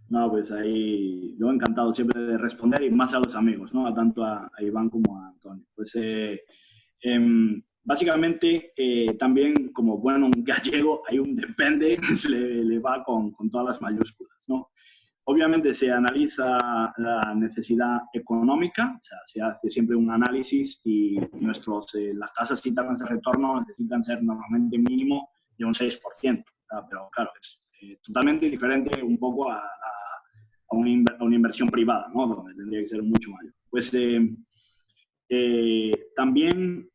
no, pues ahí yo encantado siempre de responder y más a los amigos, ¿no? Tanto a Iván como a Antonio. Pues básicamente también como bueno un gallego hay un depende, le va con todas las mayúsculas, ¿no? Obviamente se analiza la necesidad económica, o sea, se hace siempre un análisis y las tasas internas de retorno necesitan ser normalmente mínimo de un 6%, ¿verdad? Pero claro, es totalmente diferente un poco a una inversión privada, ¿no? Donde tendría que ser mucho mayor. Pues también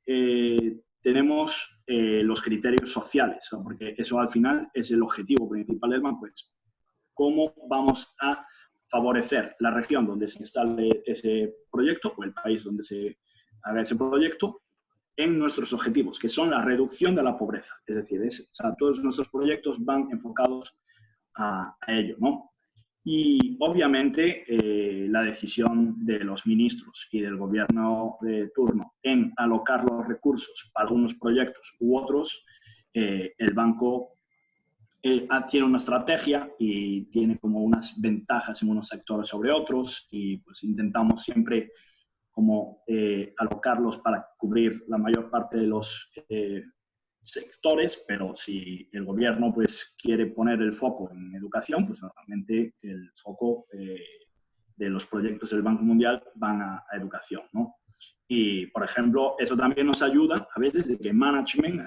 tenemos los criterios sociales, ¿no? Porque eso al final es el objetivo principal del banco, es cómo vamos a favorecer la región donde se instale ese proyecto o el país donde se haga ese proyecto en nuestros objetivos, que son la reducción de la pobreza. Es decir, todos nuestros proyectos van enfocados a ello, ¿no? Y obviamente la decisión de los ministros y del gobierno de turno en alocar los recursos para unos proyectos u otros, el banco tiene una estrategia y tiene como unas ventajas en unos sectores sobre otros y pues intentamos siempre como alocarlos para cubrir la mayor parte de los sectores, pero si el gobierno pues quiere poner el foco en educación, pues normalmente el foco de los proyectos del Banco Mundial van a educación, ¿no? Y, por ejemplo, eso también nos ayuda a veces de que management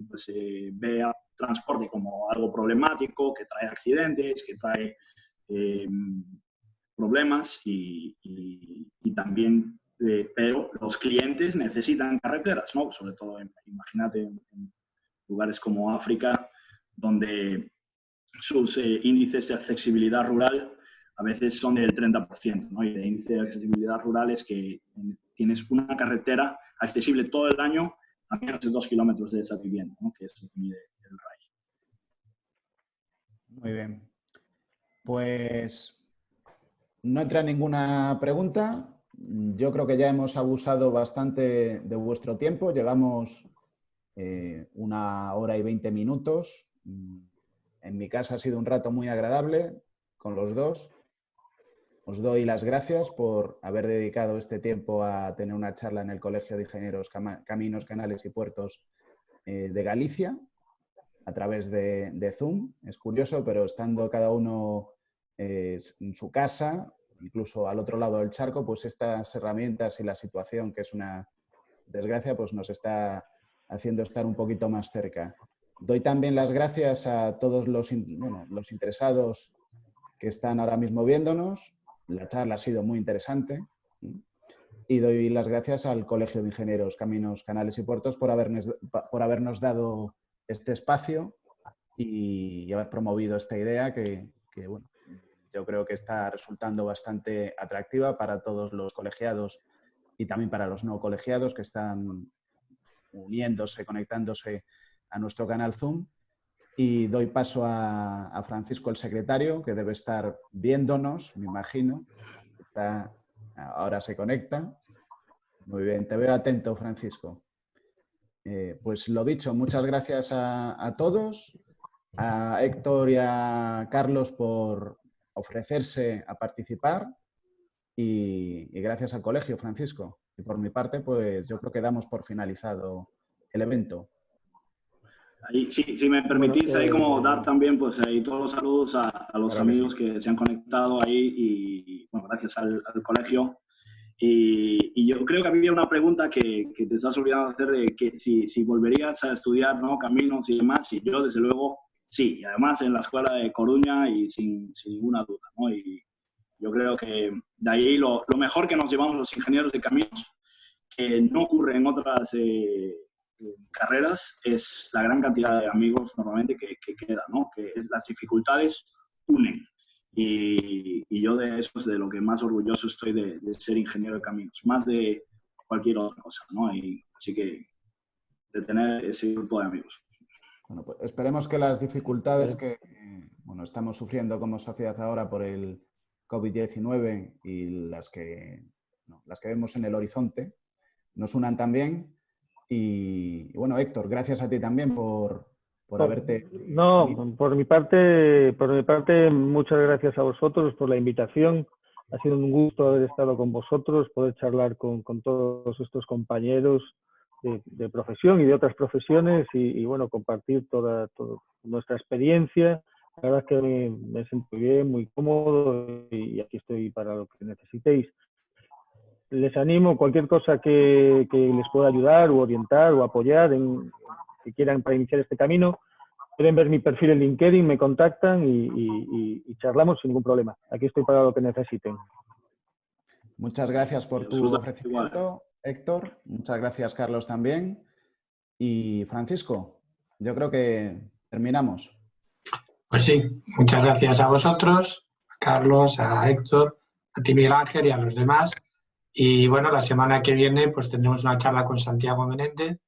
pues, vea transporte como algo problemático, que trae accidentes, que trae problemas y también, pero los clientes necesitan carreteras, ¿no? Sobre todo, imagínate, en lugares como África, donde sus índices de accesibilidad rural a veces son del 30%, ¿no? Y el índice de accesibilidad rural es que tienes una carretera accesible todo el año a menos de 2 kilómetros de esa vivienda, ¿no? Que es lo que mide el RAI. Muy bien. Pues no entra ninguna pregunta. Yo creo que ya hemos abusado bastante de vuestro tiempo. Llevamos 1 hora y 20 minutos. En mi caso ha sido un rato muy agradable con los dos. Os doy las gracias por haber dedicado este tiempo a tener una charla en el Colegio de Ingenieros Caminos, Canales y Puertos de Galicia a través de Zoom. Es curioso, pero estando cada uno en su casa, incluso al otro lado del charco, pues estas herramientas y la situación, que es una desgracia, pues nos está haciendo estar un poquito más cerca. Doy también las gracias a todos los interesados que están ahora mismo viéndonos. La charla ha sido muy interesante y doy las gracias al Colegio de Ingenieros Caminos, Canales y Puertos por habernos dado este espacio y haber promovido esta idea que bueno, yo creo que está resultando bastante atractiva para todos los colegiados y también para los no colegiados que están uniéndose, conectándose a nuestro canal Zoom. Y doy paso a Francisco, el secretario, que debe estar viéndonos, me imagino. Ahora se conecta. Muy bien, te veo atento, Francisco. Pues lo dicho, muchas gracias a todos, a Héctor y a Carlos por ofrecerse a participar y gracias al colegio, Francisco. Y por mi parte, pues yo creo que damos por finalizado el evento. Ahí, sí, si me permitís, ahí como dar también pues ahí todos los saludos a los amigos que se han conectado ahí y bueno, gracias al colegio. Y yo creo que había una pregunta que te estás olvidando de hacer de que si volverías a estudiar, ¿no? Caminos y demás, y yo desde luego sí, y además en la escuela de Coruña y sin ninguna duda, ¿no? Y yo creo que de ahí lo mejor que nos llevamos los ingenieros de caminos, que no ocurre en otras carreras, es la gran cantidad de amigos normalmente que queda, ¿no? Que las dificultades unen. Y yo de eso es de lo que más orgulloso estoy de ser ingeniero de caminos, más de cualquier otra cosa, ¿no? Y así que de tener ese grupo de amigos. Bueno, pues esperemos que las dificultades que estamos sufriendo como sociedad ahora por el COVID-19 y las que vemos en el horizonte nos unan también. Y bueno, Héctor, gracias a ti también por haberte... No, por mi parte, muchas gracias a vosotros por la invitación. Ha sido un gusto haber estado con vosotros, poder charlar con todos estos compañeros de profesión y de otras profesiones y bueno, compartir toda nuestra experiencia. La verdad es que me siento bien, muy cómodo y aquí estoy para lo que necesitéis. Les animo, cualquier cosa que les pueda ayudar o orientar o apoyar que quieran para iniciar este camino, pueden ver mi perfil en LinkedIn, me contactan y charlamos sin ningún problema. Aquí estoy para lo que necesiten. Muchas gracias por tu ofrecimiento, Héctor. Muchas gracias, Carlos, también. Y Francisco, yo creo que terminamos. Pues sí, muchas gracias a vosotros, a Carlos, a Héctor, a ti Miguel Ángel y a los demás. Y bueno, la semana que viene pues tendremos una charla con Santiago Menéndez,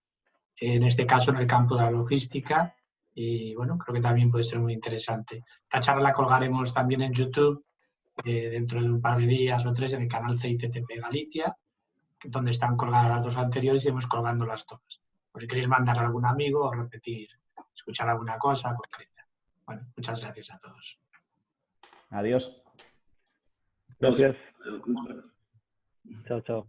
en este caso en el campo de la logística. Y bueno, creo que también puede ser muy interesante. La charla la colgaremos también en YouTube dentro de un par de días o 3 en el canal CICCP Galicia, donde están colgadas las 2 anteriores y iremos colgándolas todas. Por si queréis mandar a algún amigo o repetir, escuchar alguna cosa concreta. Bueno, muchas gracias a todos. Adiós. Gracias. Adiós. Chao, chao.